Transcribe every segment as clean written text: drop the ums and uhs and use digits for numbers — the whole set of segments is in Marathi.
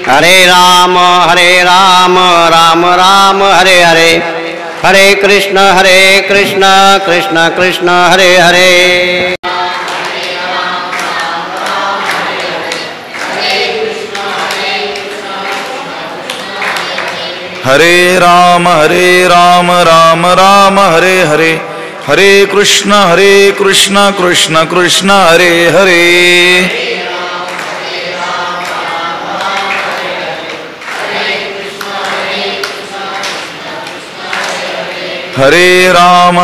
हरे राम राम राम हरे हरे, हरे कृष्ण कृष्ण कृष्ण हरे हरे। हरे राम राम राम हरे हरे, हरे कृष्ण कृष्ण कृष्ण हरे हरे। हरे राम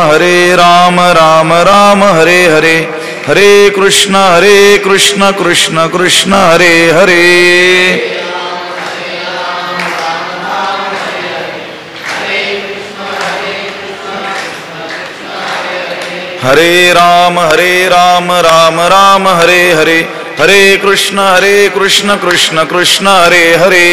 राम हरे हरे, हरे कृष्ण कृष्ण कृष्ण हरे हरे। हरे राम राम हरे हरे, हरे कृष्ण कृष्ण कृष्ण हरे हरे।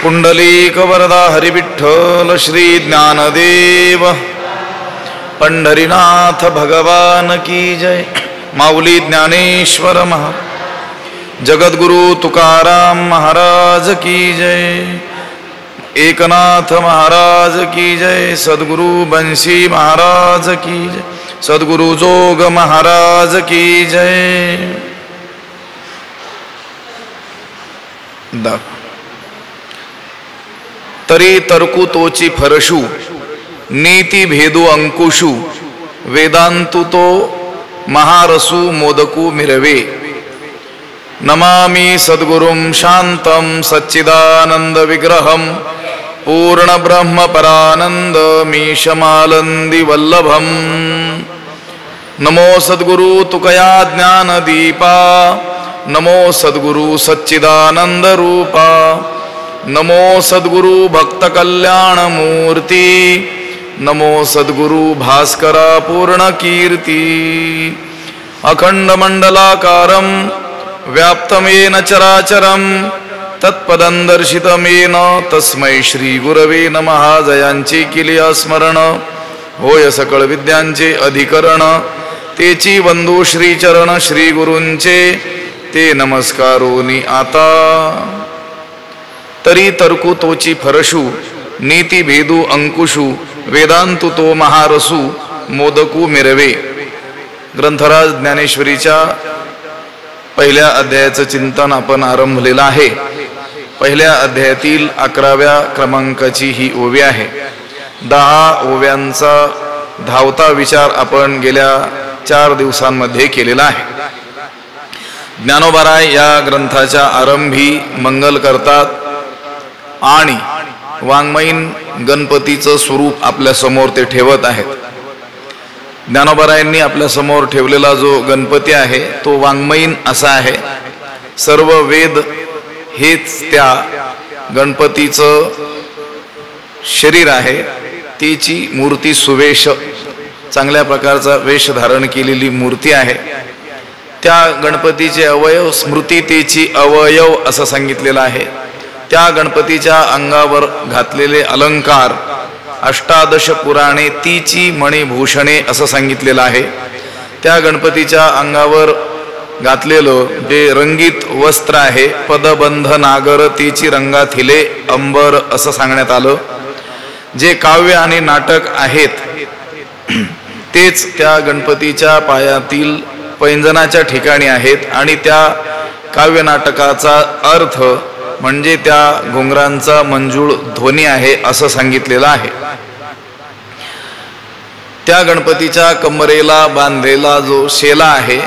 पुंडलीक वरदा हरिविठ्ठल श्री ज्ञानदेव, पंढरीनाथ भगवान की जय। माऊली ज्ञानेश्वर जगद्गुरु तुकाराम महाराज की जय, एकनाथ महाराज की जय, सद्गुरु बंशी महाराज की जय, सद्गुरु जोग महाराज की जय। तरी तर्कु तोची फरशु, नीति भेदू अंकुशु, वेदांतु तो महारसु मोदकु मिरवे। नमामि सद्गुरुं शांतं सच्चिदानंद विग्रहं, पूर्ण ब्रह्म परानंद मीशमालंदी वल्लभं। नमो सद्गुरु तुकया ज्ञान दीपा, नमो सद्गुरु सच्चिदानंद रूपा, नमो सद्गुरु भक्त कल्याण मूर्ति, नमो सद्गुरु भास्करा पूर्ण कीर्ति। अखंड मंडलाकारं व्याप्तमेन चराचरं, तत्पदं दर्शितमेन तस्मै श्री गुरवे नमः। जयांची केली स्मरण, होय सकळ विद्यांचे अधिकरण, तेची वंदू श्री चरण श्री गुरूंचे, ते नमस्कारोनी आता। तरी तर्कु तोची फरशु, नीति भेदू अंकुशु, वेदांतु तो महारसू मोदकू मिरवे। ग्रंथराज ज्ञानेश्वरीच्या पहिल्या अध्यायाचं चिंतन आपण आरंभलेलं आहे। पहिल्या अध्यायातील 11व्या क्रमांकाची ही ओवी आहे। 10 ओव्यांचा धावता विचार आपण गेल्या 4 दिवसांमध्ये केलेला आहे। ज्ञानोबाराय या ग्रंथाच्या आरंभी मंगल करतात आणि वाङ्मयीन गणपतीचं स्वरूप आपल्या समोर ते ठेवत आहेत। ज्ञानोबारायांनी आपल्या समोर ठेवलेला जो गणपती आहे तो वाङ्मयीन असा आहे। सर्व वेद हेच त्या गणपतीचं शरीर आहे। तिची मूर्ती सुवेश, चांगल्या प्रकारचा वेश धारण केलेली मूर्ती आहे। त्या गणपतीचे अवयव स्मृतीतेची अवयव असं सांगितलेलं आहे। त्या गणपतीच्या अंगावर घातलेले अलंकार अष्टादश पुराणे तीची मणिभूषणे असं सांगितलेलं आहे। त्या गणपतीच्या अंगावर घातलेलं जे रंगीत वस्त्र आहे पदबंध नागर तीची रंगाथिले अंबर असं सांगण्यात आलं। जे काव्य आणि नाटक आहेत तेच त्या गणपतीच्या पायातील पैंजनाच्या ठिकाणी आहेत आणि त्या काव्य नाटकाचा अर्थ म्हणजे त्या घुंगरांचा मंजूळ ध्वनी आहे असं सांगितलेलं आहे। त्या गणपतीच्या कमरेला बांधलेला जो शेला आहे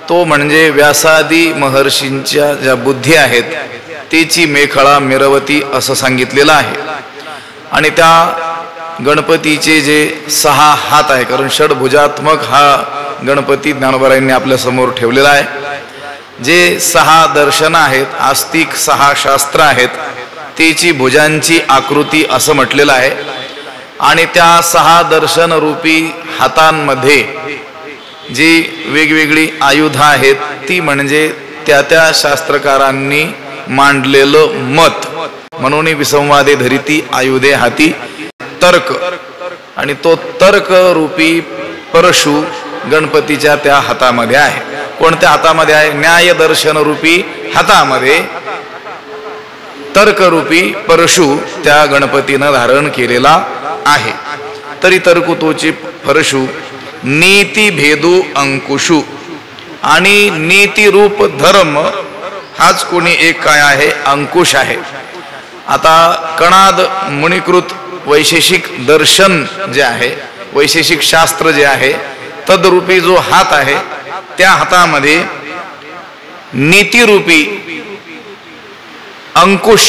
तो म्हणजे व्यासादी महर्षींच्या ज्या बुद्धी आहेत तिची मेखळा मिरवती असं सांगितलेलं आहे। आणि त्या गणपतीचे जे 6 हात आहे, कारण षडभुजात्मक हा गणपती ज्ञानोबारायांनी आपल्या समोर ठेवलेला आहे। जे 6 दर्शन आहेत, आस्तिक 6 शास्त्र आहेत, तिची भुजांची आकृती असं म्हटलेलं आहे। आणि त्या 6 दर्शन रूपी हातांमध्ये जी वेगवेगळी आयुध आहेत ती म्हणजे त्या त्या शास्त्रकारांनी मांडलेलं मत। म्हणून विसंवादे धरिती आयुधे हाती तर्क, आणि तो तर्क रूपी परशु गणपतीच्या त्या हातामध्ये आहे. कोणत्या हातामध्ये आहे? न्याय दर्शन रूपी हातामध्ये तर्करूपी परशु त्या गणपतीनं धारण केलेला आहे. तरी तर्कुतोची परशु नीती भेदू अंकुशु, आणि नीती रूप धर्म हाच कोणी एक काय आहे? अंकुश आहे. आता कणाद मुनिकृत वैशेषिक दर्शन जे आहे, वैशेषिक शास्त्र जे आहे, तद्रूपी जो हात आहे त्या हातामध्ये नीतिरूपी अंकुश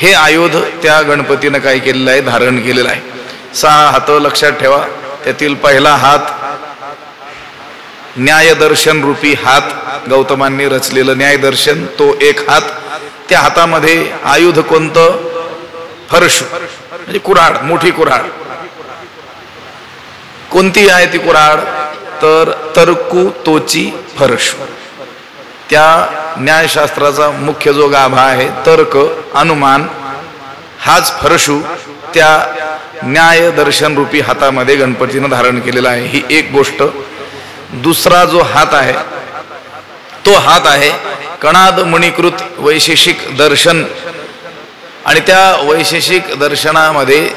हे आयुध त्या गणपतीनं काय केलेलं आहे? धारण केलेलं आहे. 6 हात लक्षात ठेवा. त्यातील पहिला हात न्यायदर्शन रूपी हात, गौतमांनी रचलेलं न्यायदर्शन, तो एक हात. त्या हातामध्ये आयुध कोणतं? फरशु, म्हणजे कुऱ्हाड, मोठी कुऱ्हाड. कोणती आहे ती कुऱ्हाड? तर तर्कुतोची फरशु. त्या न्यायशास्त्राचा मुख्य जो गाभा आहे, तर्क, अनुमान, हाच फरशु त्या न्याय दर्शन रूपी हातामध्ये गणपतीनं धारण केलेला आहे. ही एक गोष्ट. दुसरा जो हात आहे तो हात आहे कणाद मुनिकृत वैशेषिक दर्शन, आणि त्या वैशेषिक दर्शनामध्ये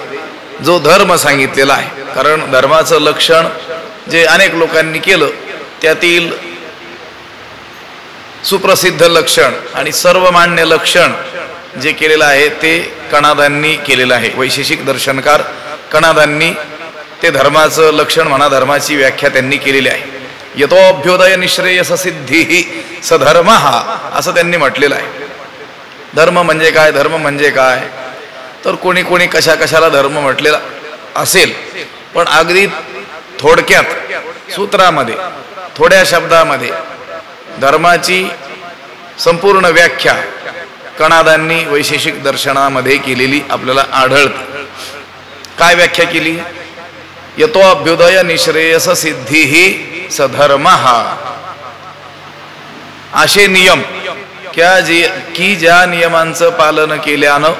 जो धर्म सांगितलेला आहे, कारण धर्माचं लक्षण जे अनेक लोकांनी केलं त्यातील सुप्रसिद्ध लक्षण आणि सर्वमान्य लक्षण जे केलेलं आहे ते कणादांनी केलेलं आहे. वैशेषिक दर्शनकार कणादांनी ते धर्माचं लक्षण म्हणा, धर्माची व्याख्या त्यांनी केलेली आहे. यतो अभ्युदय निश्रेयस सिद्धी सधर्म हा, असं त्यांनी म्हटलेलं आहे. धर्म म्हणजे काय? धर्म म्हणजे काय? तर कोणी कोणी कशा कशाला धर्म म्हटलेला असेल, पण अगदी थोडक्यात सूत्रामध्ये, थोड्या शब्दामध्ये धर्माची संपूर्ण व्याख्या कणादांनी वैशेषिक दर्शनामध्ये केलेली आपल्याला आढळते. काय व्याख्या केली? यतो अभ्युदय निश्रेयस सिद्धी सधर्म हा, असे नियम की ज्या नियमांचं पालन केल्यानं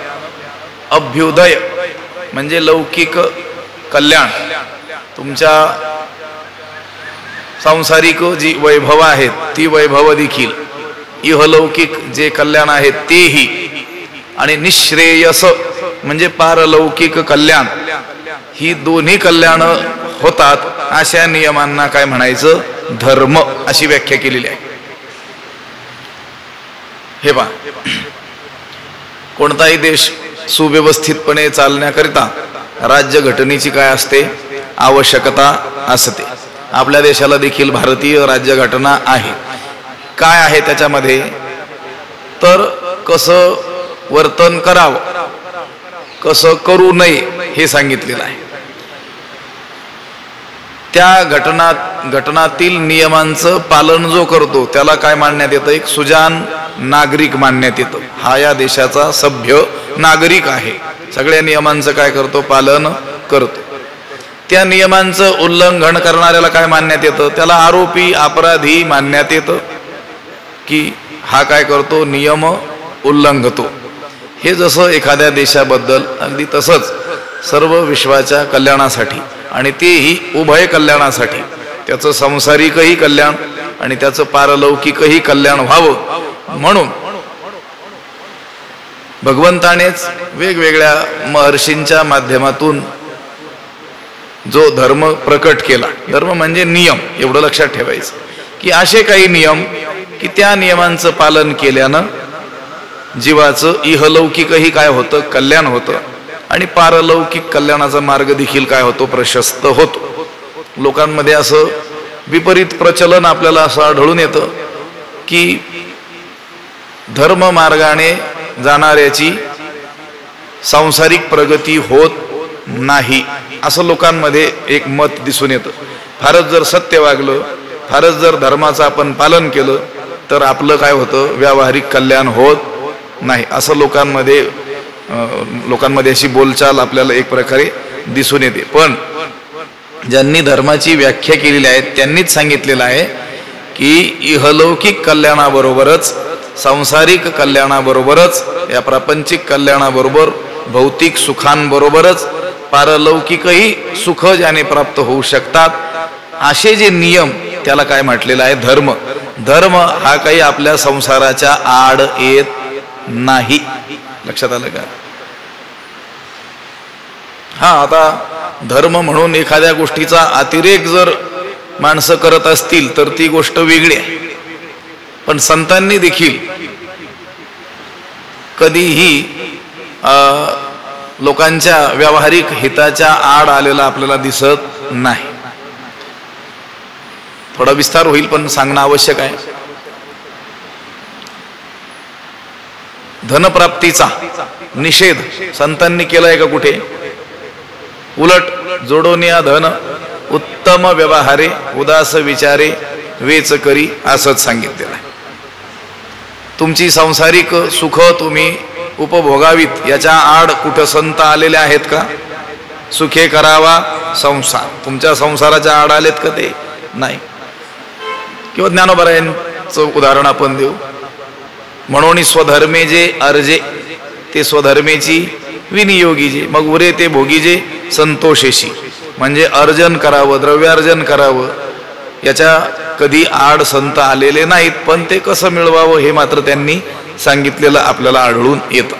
अभ्युदय म्हणजे लौकिक कल्याण, तुमच्या सांसारिक जी वैभव आहेत ती वैभव देखील, इहलौकिक जे कल्याण आहे तेही, आणि निश्रेयस म्हणजे पारलौकिक कल्याण, ही दोन्ही कल्याण होतात, अशा नियमांना काय म्हणायचं? धर्म, अशी व्याख्या केलेली आहे. हे पहा, कोणताही देश सुव्यवस्थितपणे चालण्याकरिता राज्यघटनेची काय असते? आवश्यकता असते. आपल्या देशाला देखील भारतीय राज्यघटना आहे. काय आहे त्याच्यामध्ये? तर कसं वर्तन करावं, कसं करू नये हे सांगितलेलं आहे. त्या घटनातील नियमांचं पालन जो करतो त्याला काय मानण्यात येतं? एक सुजान नागरिक मानण्यात येतं. हा या देशाचा सभ्य नागरिक आहे, सगळ्या नियमांचं काय करतो? पालन करतो. त्या नियमांचं उल्लंघन करणाऱ्याला काय मानण्यात येतं? त्याला आरोपी, अपराधी मानण्यात येतं, की हा काय करतो? नियम उल्लंघतो. हे जसं एखाद्या देशाबद्दल, अगदी तसंच सर्व विश्वाच्या कल्याणासाठी, आणि तेही उभय कल्याणासाठी, त्याचं सांसारिकही कल्याण आणि त्याचं पारलौकिकही कल्याण व्हावं म्हणून भगवंतानेच वेगवेगळ्या महर्षींच्या माध्यमातून जो धर्म प्रकट केला. धर्म म्हणजे नियम, एवढं लक्षात ठेवायचं, की असे काही नियम की त्या नियमांचं पालन केल्यानं जीवाचं इहलौकिकही काय होतं? कल्याण होतं, आणि पारलौकिक कल्याणाचा मार्ग देखील काय होतो? प्रशस्त होतो. लोकांमध्ये असं विपरीत प्रचलन आपल्याला असं आढळून येतं की धर्म मार्गाने जाणाऱ्याची सांसारिक प्रगती होत नाही, असं लोकांमध्ये एक मत दिसून येतं. फारच जर सत्य वागलं, फारच जर धर्माचं आपण पालन केलं तर आपलं काय होतं? व्यावहारिक कल्याण होत नाही, असं लोकांमध्ये अशी बोलचाल आपल्याला एक प्रकारे दिसून येते. पण ज्यांनी धर्माची व्याख्या केलेली आहे त्यांनीच सांगितलेलं आहे की इहलौकिक कल्याणाबरोबरच, सांसारिक कल्याणाबरोबरच, या प्रापंचिक कल्याणाबरोबर, भौतिक सुखांबरोबरच पारलौकिकही सुख ज्याने प्राप्त होऊ शकतात असे जे नियम त्याला काय म्हटलेलं आहे? धर्म. धर्म हा काही आपल्या संसाराच्या आड येत नाही. लक्षात आलं का? हा, आता धर्म म्हणून एखाद्या गोष्टीचा अतिरेक जर माणसं करत असतील तर ती गोष्ट वेगळी आहे. पण संतांनी देखील कधीही लोकांच्या व्यावहारिक हिताच्या आड आलेला आपल्याला दिसत नाही. थोडा विस्तार होईल पण सांगणं आवश्यक आहे. धनप्राप्तीचा निषेध संतांनी केलाय का कुठे? उलट जोडोनिया धन उत्तम व्यवहारे उदास विचारे वेच करी असंच सांगितलेलं आहे. तुमची सांसारिक सुख तुम्ही उपभोगावीत याच्या आड कुठं संत आलेले आहेत का? सुखे करावा संसार. तुमच्या संसाराच्या आड आलेत का ते? नाही. किंवा ज्ञानोबरायांचं उदाहरण आपण देऊ. म्हणून स्वधर्मे जे अर्जे ते स्वधर्मेची विनियोगी जे, मग उरे ते भोगी जे संतोषेशी. म्हणजे अर्जन करावं, द्रव्यार्जन करावं याच्या कधी आड संत आलेले नाहीत. पण ते कसं मिळवावं हे मात्र त्यांनी सांगितलेलं आपल्याला आढळून येतं.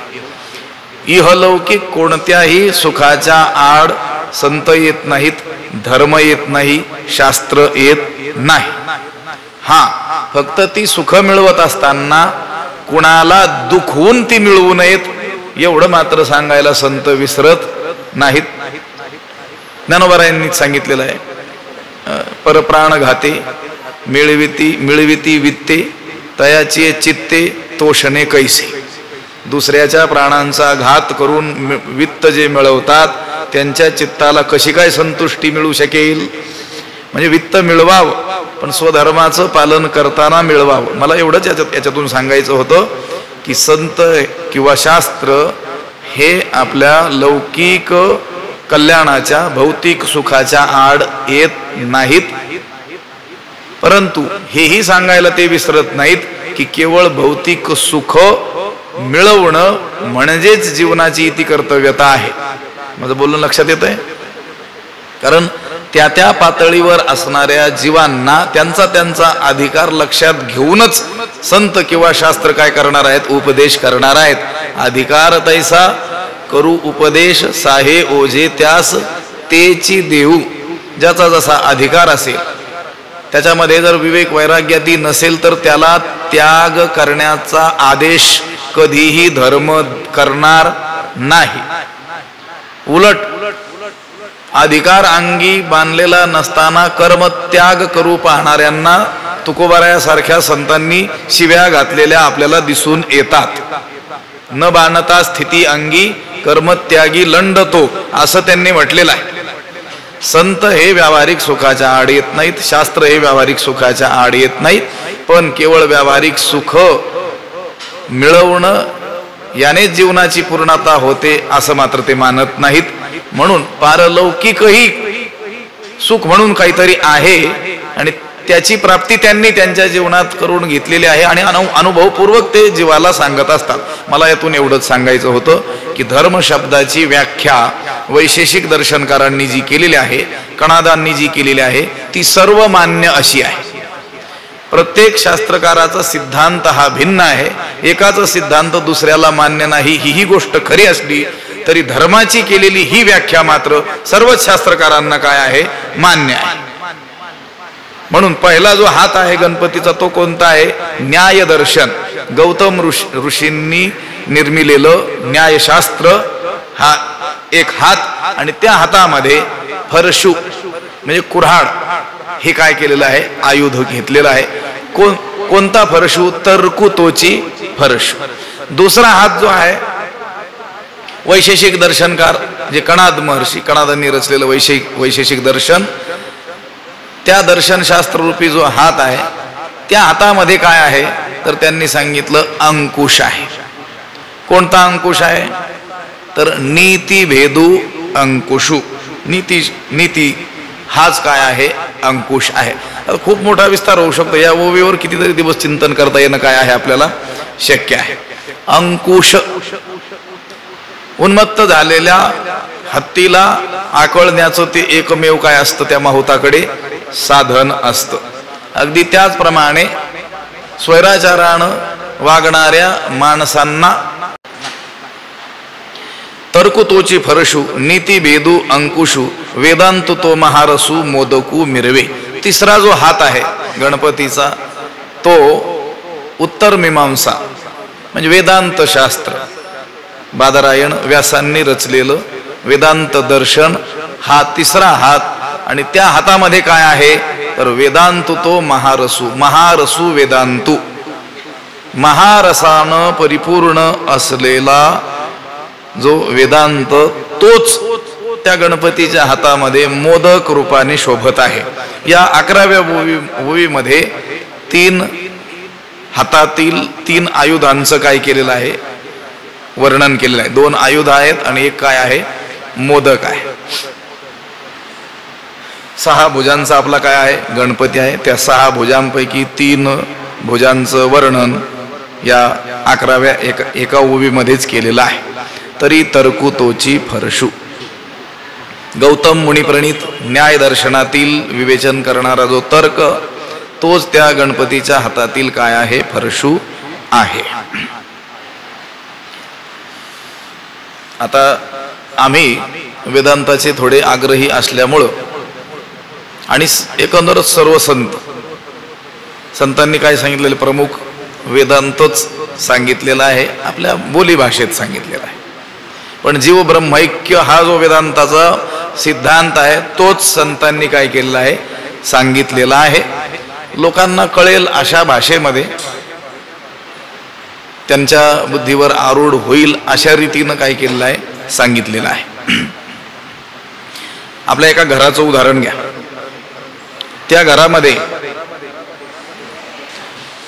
इहलौकिक कोणत्याही सुखाच्या आड संत येत नाहीत, धर्म येत नाही, शास्त्र येत नाही. हा, फक्त ती सुख मिळवत असताना कुणाला दुखवून ती मिळवू नयेत एवढं मात्र सांगायला संत विसरत नाहीत. ज्ञानोबरायांनी सांगितलेलं आहे, परप्राण घाते मिळविती वित्ते तयाचे चित्ते तोषणे कैसे. दुसऱ्याच्या प्राणांचा घात करून वित्त जे मिळवतात त्यांच्या चित्ताला कशी काय संतुष्टी मिळू शकेल? म्हणजे वित्त मिळवावं पण स्वधर्माचं पालन करताना मिळवावं. मला एवढंच याच्यातून सांगायचं होतं की संत किंवा शास्त्र हे आपल्या लौकिक कल्याणाच्या भौतिक सुखाच्या आड येत नाहीत. परंतु हेही सांगायला ते विसरत नाहीत की केवळ भौतिक सुख मिळवणं म्हणजेच जीवनाची इति कर्तव्यता आहे. माझं बोलणं लक्षात येत आहे? कारण त्या त्या पातळीवर असणाऱ्या जीवांना त्यांचा अधिकार लक्षात घेऊनच संत किंवा शास्त्र काय करणार आहेत? उपदेश करणार आहेत. अधिकार तैसा करू उपदेश साहे ओझे त्यास तेची देऊ. ज्याचा जसा अधिकार असेल त्याच्यामध्ये जर विवेक वैराग्याती नसेल तर त्याला त्याग करण्याचा आदेश कधीही धर्म करणार नाही. उलट अधिकार अंगी बांधलेला नसताना कर्मत्याग करू पाहणाऱ्यांना तुकोबारायासारख्या संतांनी शिव्या घातलेल्या आपल्याला दिसून येतात. न बाणता स्थिती अंगी कर्मत्यागी लंडतो असं त्यांनी म्हटलेलं आहे. संत हे व्यावहारिक सुखाच्या आड येत नाहीत, शास्त्र हे व्यावहारिक सुखाच्या आड येत नाहीत. पण केवळ व्यावहारिक सुख मिळवणं यानेच जीवनाची पूर्णता होते असं मात्र ते मानत नाहीत. म्हणून पारलौकिकही सुख म्हणून काहीतरी आहे आणि त्याची प्राप्ती त्यांनी त्यांच्या जीवनात करून घेतलेली आहे आणि अनुभवपूर्वक ते जीवाला सांगत असतात. मला यातून एवढंच सांगायचं होतं की धर्म शब्दाची व्याख्या वैशेषिक दर्शनकारांनी जी केलेली आहे, कणादांनी जी केलेली आहे ती सर्व मान्य अशी आहे. प्रत्येक शास्त्रकाराचा सिद्धांत हा भिन्न आहे. एकाचा सिद्धांत दुसऱ्याला मान्य नाही ही गोष्ट खरी असली तरी धर्माची केलेली ही व्याख्या मात्र सर्वच शास्त्रकारांना काय आहे? मान्य आहे. म्हणून पहिला जो हात आहे गणपतीचा तो कोणता आहे? न्याय दर्शन. गौतम ऋषींनी निर्मिलेलं न्यायशास्त्र हा एक हात आणि त्या हातामध्ये फरशू म्हणजे कुऱ्हाड हे काय केलेलं आहे? आयुध घेतलेलं आहे. कोणता फरशू? तरकुतोची फरशू. दुसरा हात जो आहे वैशेषिक दर्शनकार जे कणाद महर्षी, कणादांनी रचलेलं वैशेषिक दर्शन, त्या दर्शनशास्त्र रूपी जो हात आहे त्या हातामध्ये काय आहे तर त्यांनी सांगितलं अंकुश आहे. कोणता अंकुश आहे तर नीती भेदू अंकुशू. नीती हाच काय आहे? अंकुश आहे. खूप मोठा विस्तार होऊ शकतो. या ओवीवर कितीतरी दिवस चिंतन करता येणं काय आहे आपल्याला शक्य आहे. अंकुश उन्मत्त झालेल्या हत्तीला आकळण्याचं ते एकमेव काय असतं त्या माहुताकडे साधन असतं. अगदी त्याचप्रमाणे स्वैराचारानं वागणाऱ्या माणसांना तर्कुतोची फरशू नीती भेदू अंकुशू वेदांत तो महारसू मोदकू मिरवे. तिसरा जो हात आहे गणपतीचा तो उत्तर मीमांसा म्हणजे वेदांत शास्त्र, बादरायण व्यासांनी रचलेलं वेदांत दर्शन हा तिसरा हात. आणि त्या हातामध्ये काय आहे तर वेदांत तो महारसू, महारसू वेदांतू, महारसानं परिपूर्ण असलेला जो वेदांत तोच त्या गणपतीच्या हातामध्ये मोदक रूपाने शोभत आहे. या 11व्या ओवीमध्ये 3 हातातील 3 आयुधांचं काय केलेलं आहे वर्णन केलेलं आहे. 2 आयुध आहेत आणि एक काय आहे मोदक आहे. 6 भुजांचा आपला काय आहे गणपती आहे. त्या 6 भुजांपैकी 3 भुजांचं वर्णन या 11व्या एका ओवीमध्येच केलेलं आहे. तरी तर्कुतोची फरशू गौतम मुनी प्रणीत न्याय दर्शनातील विवेचन करणारा जो तर्क तोच त्या गणपतीच्या हातातील काय आहे फरशू आहे. आता आम्ही वेदांताचे थोडे आग्रही असल्यामुळं आणि एकंदरच सर्व संतांनी काय सांगितलेले प्रमुख वेदांतच सांगितलेला आहे, आपल्या बोलीभाषेत सांगितलेला आहे. पण जीव ब्रह्मैक्य हा जो वेदांताचा सिद्धांत आहे तोच संतांनी काय केलेला आहे सांगितलेला आहे. लोकांना कळेल अशा भाषेमध्ये, त्यांच्या बुद्धीवर आरूढ होईल अशा रीतीनं काय केलेलं आहे सांगितलेलं आहे. आपल्या एका घराचं उदाहरण घ्या. त्या घरामध्ये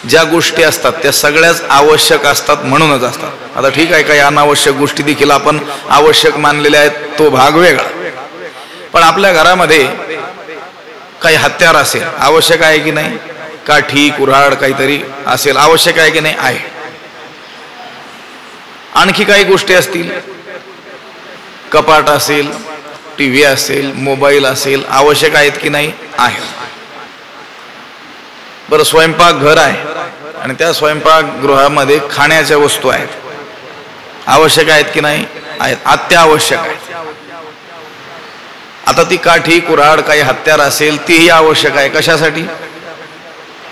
ज्या गोष्टी असतात त्या सगळ्याच आवश्यक असतात म्हणूनच असतात. आता ठीक आहे, काही अनावश्यक गोष्टी देखील आपण आवश्यक मानलेल्या आहेत, तो भाग वेगळा. पण आपल्या घरामध्ये काही हत्यार असेल आवश्यक आहे की नाही, काठी कुऱ्हाड काहीतरी असेल आवश्यक आहे की नाही आहे. आणखी काही गोष्टी असतील, कपाट असेल, टीव्ही असेल, मोबाईल असेल आवश्यक आहेत की नाही आहे. बरं, स्वयंपाकघर आहे आणि त्या स्वयंपाकगृहामध्ये खाण्याच्या वस्तू आहेत आवश्यक आहेत की नाही आहेत, अत्यावश्यक आहेत. आता ती काठी कुऱ्हाड काही हत्यार असेल तीही आवश्यक आहे. कशासाठी?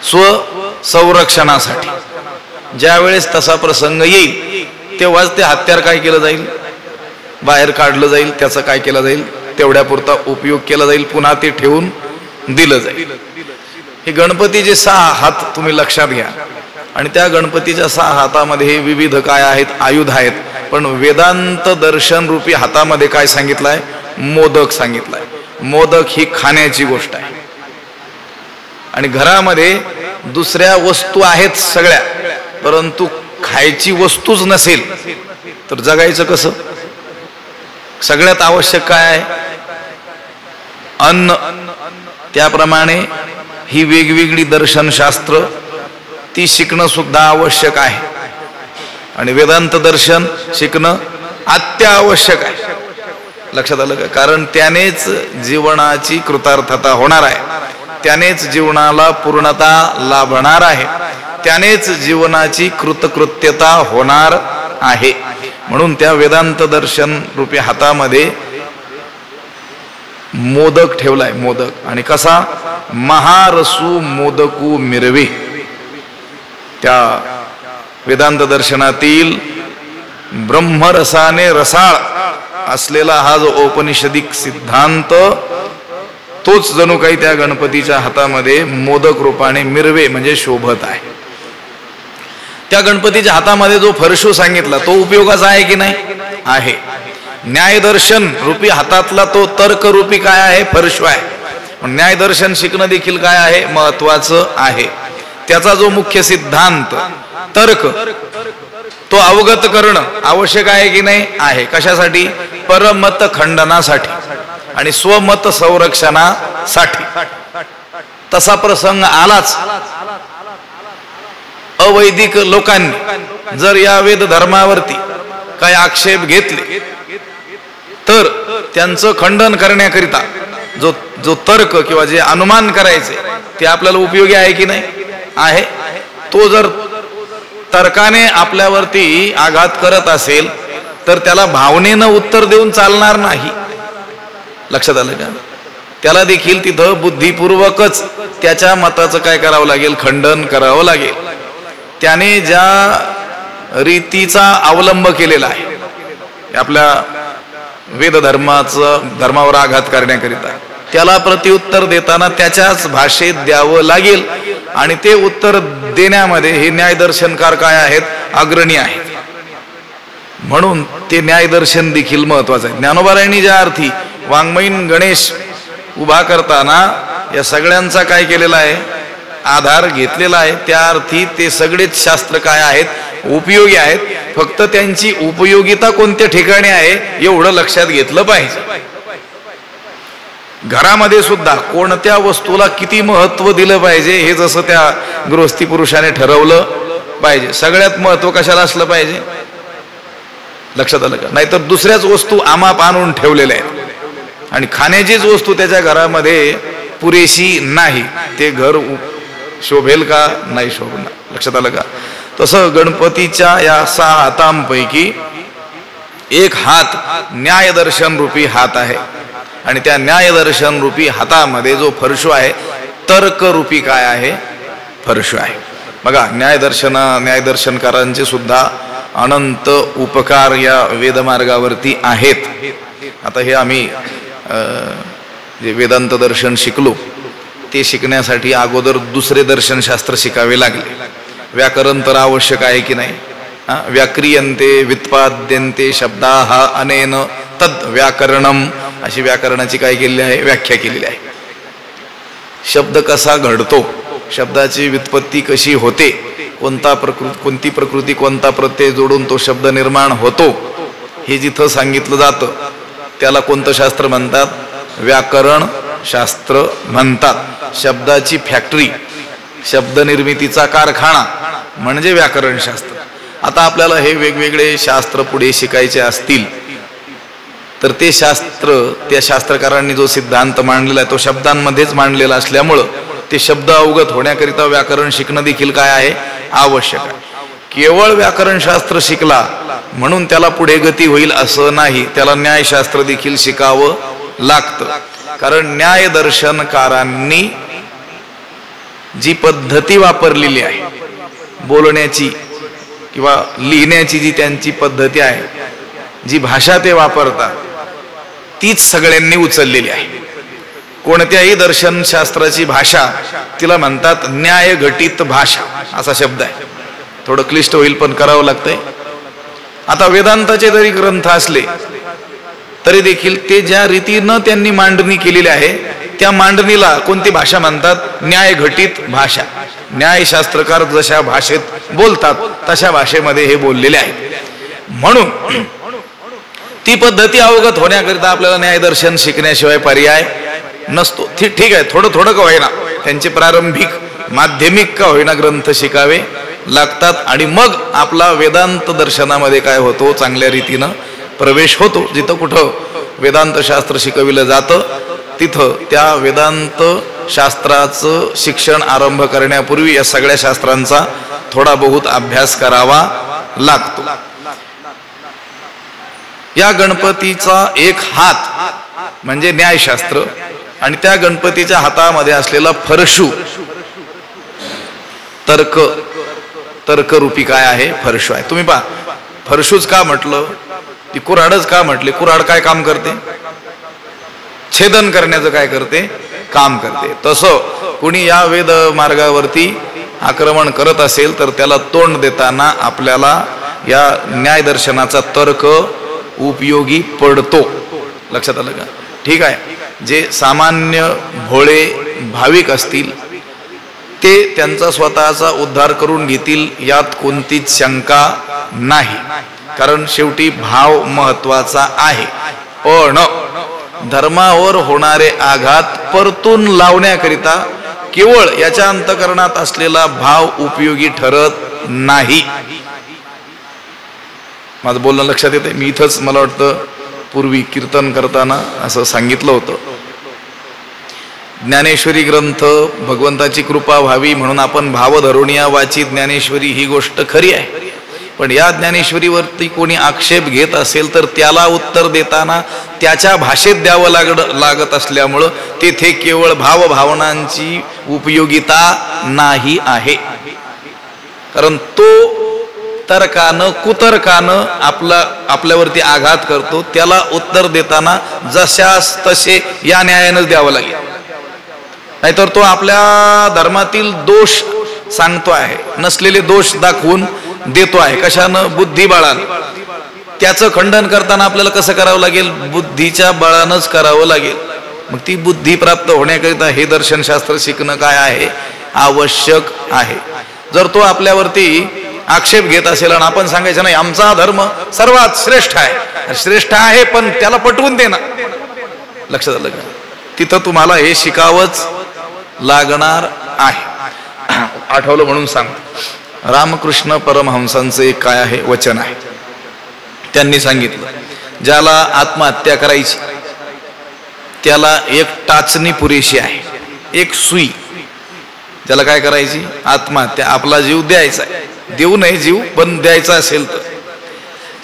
स्वसंरक्षणासाठी. ज्या वेळेस तसा प्रसंग येईल तेव्हाच ते हत्यार काय केलं जाईल बाहेर काढलं जाईल, त्याचं काय केलं जाईल तेवढ्यापुरता उपयोग केला जाईल, पुन्हा ते ठेवून दिलं जाईल. हे गणपतीचे 6 हात तुम्ही लक्षात घ्या. आणि त्या गणपतीच्या 6 हातामध्ये विविध काय आहेत आयुध आहेत. पण वेदांत दर्शन रूपी हातामध्ये काय सांगितलंय मोदक सांगितलाय. मोदक ही खाण्याची गोष्ट आहे. आणि घरामध्ये दुसऱ्या वस्तू आहेत सगळ्या, परंतु खायची वस्तूच नसेल तर जगायचं कसं? सगळ्यात आवश्यक काय आहे अन्न. त्याप्रमाणे ही वेगवेगळी दर्शनशास्त्र ती शिकणं सुद्धा आवश्यक आहे. आणि वेदांत दर्शन शिकणं अत्यावश्यक आहे. लक्षात आलं का? कारण त्यानेच जीवनाची कृतार्थता होणार आहे, त्यानेच जीवनाला पूर्णता लाभणार आहे, त्यानेच जीवनाची कृतकृत्यता होणार आहे. म्हणून त्या वेदांत दर्शन रूपी हातामध्ये मोदक ठेवलाय. मोदक आणि कसा महारसू मोदकू मिरवे. त्या वेदांत दर्शनातील ब्रह्मरसाने रसाळ असलेला हा जो औपनिषदिक सिद्धांत तोच जणू काही त्या गणपतीच्या हातामध्ये मोदक रूपाने मिरवे म्हणजे शोभत आहे. त्या गणपतीच्या हातामध्ये जो फरशू सांगितला तो उपयोगाचा आहे की नाही आहे. न्यायदर्शन रूपी हातातला तो तर्क रूपी काय आहे फरशू आहे. न्यायदर्शन शिकणं देखील काय आहे महत्वाचं आहे. त्याचा जो मुख्य सिद्धांत तर्क तो अवगत करणं आवश्यक आहे की नाही आहे. कशासाठी? परमत खंडनासाठी आणि स्वमत संरक्षणासाठी. तसा प्रसंग आलाच. अवैदिक लोकांनी जर या वेद धर्मावरती काही आक्षेप घेतले तर त्यांचं खंडन करण्याकरिता जो जो तर्क किंवा जे अनुमान करायचे ते आपल्याला उपयोगी आहे की नाही आहे. तो जर तर्काने आपल्यावरती आघात करत असेल तर त्याला भावनेनं उत्तर देऊन चालणार नाही. लक्षात आलं का? त्याला देखील तिथं बुद्धिपूर्वकच त्याच्या मताचं काय करावं लागेल, खंडन करावं लागेल. त्याने ज्या रीतीचा अवलंब केलेला आहे आपल्या वेद धर्मावर आघात करण्याकरिता, त्याला प्रत्युत्तर देताना त्याच्याच भाषेत द्यावं लागेल. आणि ते उत्तर देण्यामध्ये हे न्यायदर्शनकार काय आहेत, अग्रणी आहेत. म्हणून ते न्यायदर्शन देखील महत्वाचं आहे. ज्ञानोबारायांनी ज्या अर्थी वाङ्मयीन गणेश उभा करताना या सगळ्यांचा काय केलेला आहे, आधार घेतलेला आहे. त्या अर्थी ते सगळेच शास्त्र काय आहेत, उपयोगी आहेत. फक्त त्यांची उपयोगिता कोणत्या ठिकाणी आहे एवढं लक्षात घेतलं पाहिजे. घरामध्ये सुद्धा कोणत्या वस्तूला किती महत्व दिलं पाहिजे हे जसं त्या गृहस्थी पुरुषाने ठरवलं पाहिजे. सगळ्यात महत्व कशाला असलं पाहिजे, लक्षात आलं का? नाहीतर दुसऱ्याच वस्तू आमाप आणून ठेवलेल्या आहेत आणि खाण्याचीच वस्तू त्याच्या घरामध्ये पुरेशी नाही, ते घर शोभेल का नाही शोभणार. लक्षात आलं का? तसं गणपतीच्या या 6 हातांपैकी एक हात न्यायदर्शन रूपी हात आहे. आणि त्या न्यायदर्शन रूपी हातामध्ये जो फरशू आहे, तर्क रूपी काय आहे, फरशू आहे. बघा, न्यायदर्शनकारांचे सुद्धा अनंत उपकार या वेदमार्गावरती आहेत. आता हे आम्ही जे वेदांत दर्शन शिकलो ते शिकण्यासाठी अगोदर दुसरे दर्शनशास्त्र शिकावे लागले. व्याकरण तर आवश्यक आहे की नाही. व्याक्रियन्ते व्युत्पाद्यन्ते शब्दाः अनेन तद व्याकरणम, अशी व्याकरणाची काय केलेली आहे, व्याख्या केलेली आहे. शब्द कसा घडतो, शब्दाची व्युत्पत्ती कशी होते, कोणती प्रकृती कोणता प्रत्यय जोडून तो शब्द निर्माण होतो, हे जिथं सांगितलं जातं त्याला कोणतं शास्त्र म्हणतात, व्याकरण शास्त्र म्हणतात. शब्दाची फॅक्टरी, शब्द निर्मितीचा कारखाना म्हणजे व्याकरण शास्त्र. आता आपल्याला हे वेगवेगळे शास्त्र पुढे शिकायचे असतील तर ते शास्त्र, त्या शास्त्रकारांनी जो सिद्धांत मांडलेला आहे तो शब्दांमध्येच मांडलेला असल्यामुळं ते शब्द अवगत होण्याकरिता व्याकरण शिकणं देखील काय आहे, आवश्यक आहे. केवळ व्याकरणशास्त्र शिकला म्हणून त्याला पुढे गती होईल असं नाही, त्याला न्यायशास्त्र देखील शिकावं लागतं. कारण न्यायदर्शनकारांनी जी पद्धती वापरलेली आहे बोलण्याची किंवा लिहिण्याची, जी त्यांची पद्धती आहे, जी भाषा ते वापरतात तीच सगळ्यांनी उचललेली आहे. कोणत्याही दर्शनशास्त्राची भाषा तिला म्हणतात न्याय घटित भाषा, असा शब्द आहे. थोडं क्लिष्ट होईल पण करावं लागतंय. आता वेदांताचे जरी ग्रंथ असले तरी देखील ते ज्या रीतीनं त्यांनी मांडणी केलेली आहे त्या मांडणीला कोणती भाषा म्हणतात, न्याय घटित भाषा. न्यायशास्त्रकार जशा भाषेत बोलतात तशा भाषेमध्ये हे बोललेले आहे. म्हणून ती पद्धती अवगत होण्याकरिता आपल्याला न्यायदर्शन शिकण्याशिवाय पर्याय नसतो. ठीक आहे, थोडं थोडं का होईना त्यांचे प्रारंभिक माध्यमिक का होईना ग्रंथ शिकावे लागतात आणि मग आपला वेदांत दर्शनामध्ये काय होतो, चांगल्या रीतीनं प्रवेश होतो. जिथं कुठं वेदांत शास्त्र शिकविलं जातं तिथं त्या वेदांत शास्त्राचं शिक्षण आरंभ करण्यापूर्वी या सगळ्या शास्त्रांचा थोडा बहुत अभ्यास करावा लागतो. या गणपतीचा एक हात म्हणजे न्यायशास्त्र आणि त्या गणपतीच्या हातामध्ये असलेला फरशू तर्करूपी काय आहे, फरशू आहे. तुम्ही पहा, फरशूच का म्हटलं, ती कुऱ्हाडच का म्हटले, कुऱ्हाड काय काम करते, छेदन करण्याचं काय करते, काम करते. तसं कुणी या वेद मार्गावरती आक्रमण करत असेल तर त्याला तोंड देताना आपल्याला या न्यायदर्शनाचा तर्क उपयोगी पडतो. लक्षात आलं का? ठीक आहे. जे सामान्य भोळे भाविक असतील ते त्यांचा स्वतःचा उद्धार करून घेतील यात कोणतीच शंका नाही, कारण शेवटी भाव महत्वाचा आहे. पण धर्मावर होणारे आघात परतून लावण्याकरिता केवळ याच्या अंतःकरणात असलेला भाव उपयोगी ठरत नाही. माझं बोलणं लक्षात येते. मी इथंच मला वाटतं पूर्वी कीर्तन करताना असं सांगितलं होतं, ज्ञानेश्वरी ग्रंथ भगवंताची कृपा व्हावी म्हणून आपण भावधरुणिया वाची ज्ञानेश्वरी ही गोष्ट खरी आहे, पण या ज्ञानेश्वरीवरती कोणी आक्षेप घेत असेल तर त्याला उत्तर देताना त्याच्या भाषेत द्यावं लागत असल्यामुळं तेथे केवळ भावभावनांची उपयोगिता नाही आहे. कारण तो तर्कानं कुतर्कानं आपल्यावरती आघात करतो, त्याला उत्तर देताना जशास तसे या न्यायानंच द्यावं लागेल. नाहीतर तो आपल्या धर्मातील दोष सांगतो आहे, नसलेले दोष दाखवून देतो आहे. कशानं? बुद्धिबळानं. त्याचं खंडन करताना आपल्याला कसं करावं लागेल? बुद्धीच्या बळानंच करावं लागेल. मग ती बुद्धी प्राप्त होण्याकरिता हे दर्शनशास्त्र शिकणं काय आहे? आवश्यक आहे. जर तो आपल्यावरती आक्षेप घेत असेल आणि आपण सांगायचं नाही आमचा धर्म सर्वात श्रेष्ठ आहे, श्रेष्ठ आहे पण त्याला पटवून दे ना, लक्षात आलं का? तिथं तुम्हाला हे शिकावंच लागणार आहे. आठवलं म्हणून सांग, रामकृष्ण परमहंसांचं एक काय आहे वचन आहे, त्यांनी सांगितलं ज्याला आत्महत्या करायची त्याला एक टाचणी पुरेशी आहे, एक सुई. त्याला काय करायची? आत्महत्या. आपला जीव द्यायचा आहे, देऊ नये जीव पण द्यायचा असेल तर.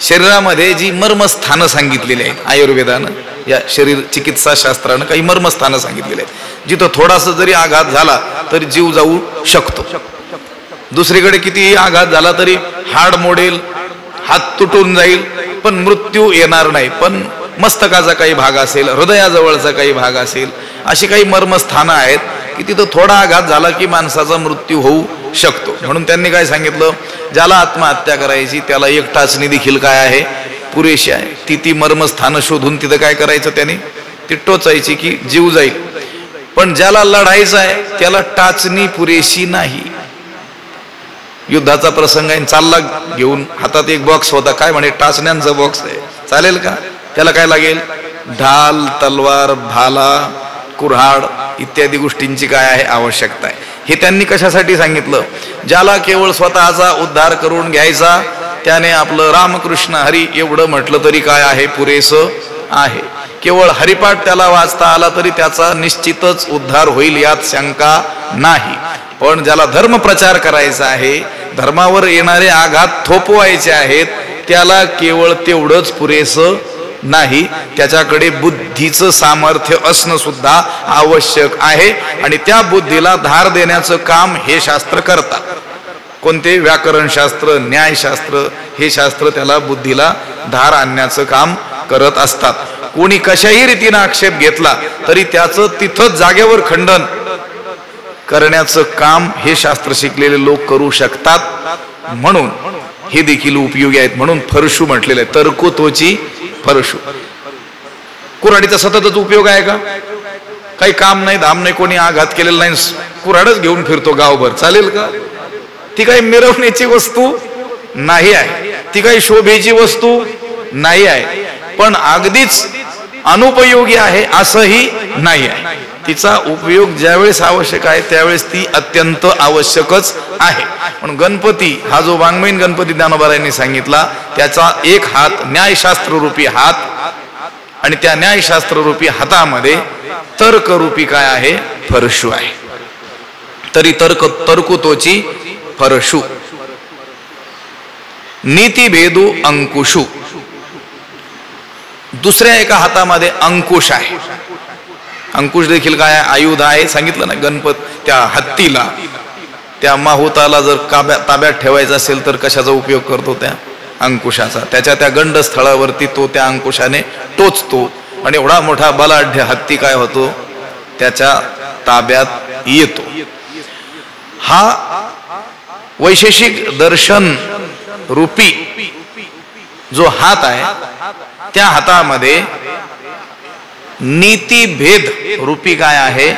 शरीरामध्ये जी मर्मस्थानं सांगितलेली आहेत आयुर्वेदानं, या शरीर चिकित्सा शास्त्रानं काही मर्मस्थानं सांगितलेली आहेत, जिथं थोडासा जरी आघात झाला तरी जीव जाऊ शकतो. दुसरीकडे कितीही आघात झाला तरी हाड मोडेल, हात तुटून जाईल, पण मृत्यू येणार नाही. पण मस्तकाचा काही भाग असेल, हृदयाजवळचा काही भाग असेल, अशी काही मर्मस्थानं आहेत की तिथं थोडा आघात झाला की माणसाचा मृत्यू होऊ शकतो. म्हणून त्यांनी काय सांगितलं, ज्याला आत्महत्या करायची त्याला एक टाचणी देखील काय आहे? पुरेशी आहे. ती मर्मस्थानं शोधून तिथं काय करायचं? त्याने ती टोचायची की जीव जाईल. पण ज्याला लढायचं आहे त्याला टाचणी पुरेशी नाही. युद्धाचा प्रसंग आहे, चालला घेऊन, हातात एक बॉक्स होता, काय म्हणे टाचण्यांचा बॉक्स आहे, चालेल का? त्याला काय लागेल? ढाल, तलवार, भाला, कुऱ्हाड इत्यादी गोष्टींची काय आहे? आवश्यकता आहे. हे त्यांनी कशासाठी सांगितलं? ज्याला केवळ स्वतःचा उद्धार करून घ्यायचा त्याने आपलं रामकृष्ण हरी एवढं म्हटलं तरी काय आहे? पुरेसं आहे. केवळ हरिपाठ त्याला वाचता आला तरी त्याचा निश्चितच उद्धार होईल, यात शंका नाही. पण ज्याला धर्म प्रचार करायचा आहे, धर्मावर येणारे आघात थोपवायचे आहेत, त्याला केवळ तेवढंच पुरेसं नाही, त्याच्याकडे बुद्धीचं सामर्थ्य असणं सुद्धा आवश्यक आहे. आणि त्या बुद्धीला धार देण्याचं काम हे शास्त्र करतात. कोणते? व्याकरणशास्त्र, न्यायशास्त्र, हे शास्त्र त्याला बुद्धीला धार आणण्याचं काम करत असतात. कोणी कशाही रीतीने आक्षेप घेतला तरी त्याचं तिथंच जागेवर खंडन करण्याचं काम हे शास्त्र शिकलेले लोक करू शकतात. म्हणून हे देखील उपयोगी आहेत. म्हणून फरशू म्हटलेलं आहे, तर्कोतोची फरशू. कुऱ्हाडीचा सततच उपयोग आहे का? काही काम नाही, धाम नाही, कोणी आघात केलेला नाही, कुऱ्हाडच घेऊन फिरतो गावभर, चालेल का? ती काही मिरवण्याची वस्तू नाही आहे, ती काही शोभेची वस्तू नाही आहे, पण अगदीच अनुपयोगी आहे असंही नाही आहे. तिचा उपयोग ज्यावेळेस आवश्यक आहे त्यावेळेस ती अत्यंत आवश्यकच आहे. पण गणपती हा जो वाङ्मयीन गणपती ज्ञानोबारायांनी सांगितला, त्याचा एक हात न्यायशास्त्ररूपी हात, आणि त्या न्यायशास्त्ररूपी हातामध्ये तर्करूपी काय आहे? फरशू आहे. तरी तर्कुतोची फरशू. नीतिभेदू अंकुशू. दुसऱ्या एका हातामध्ये अंकुश आहे. अंकुश देखील काय आहे? आयुध आहे. सांगितलं ना, गणपत त्या हत्तीला, त्या माहुताला जर ताब्यात ठेवायचं असेल तर कशाचा उपयोग करतो? त्या अंकुशाचा. त्याच्या त्या गंडस्थळावरती तो त्या अंकुशाने टोचतो आणि एवढा मोठा बलाढ्य हत्ती काय होतो? त्याच्या ताब्यात येतो. हा वैशेषिक दर्शन रूपी जो हात आहे, त्या हातामध्ये नीतिभेद रूपी काय आहे?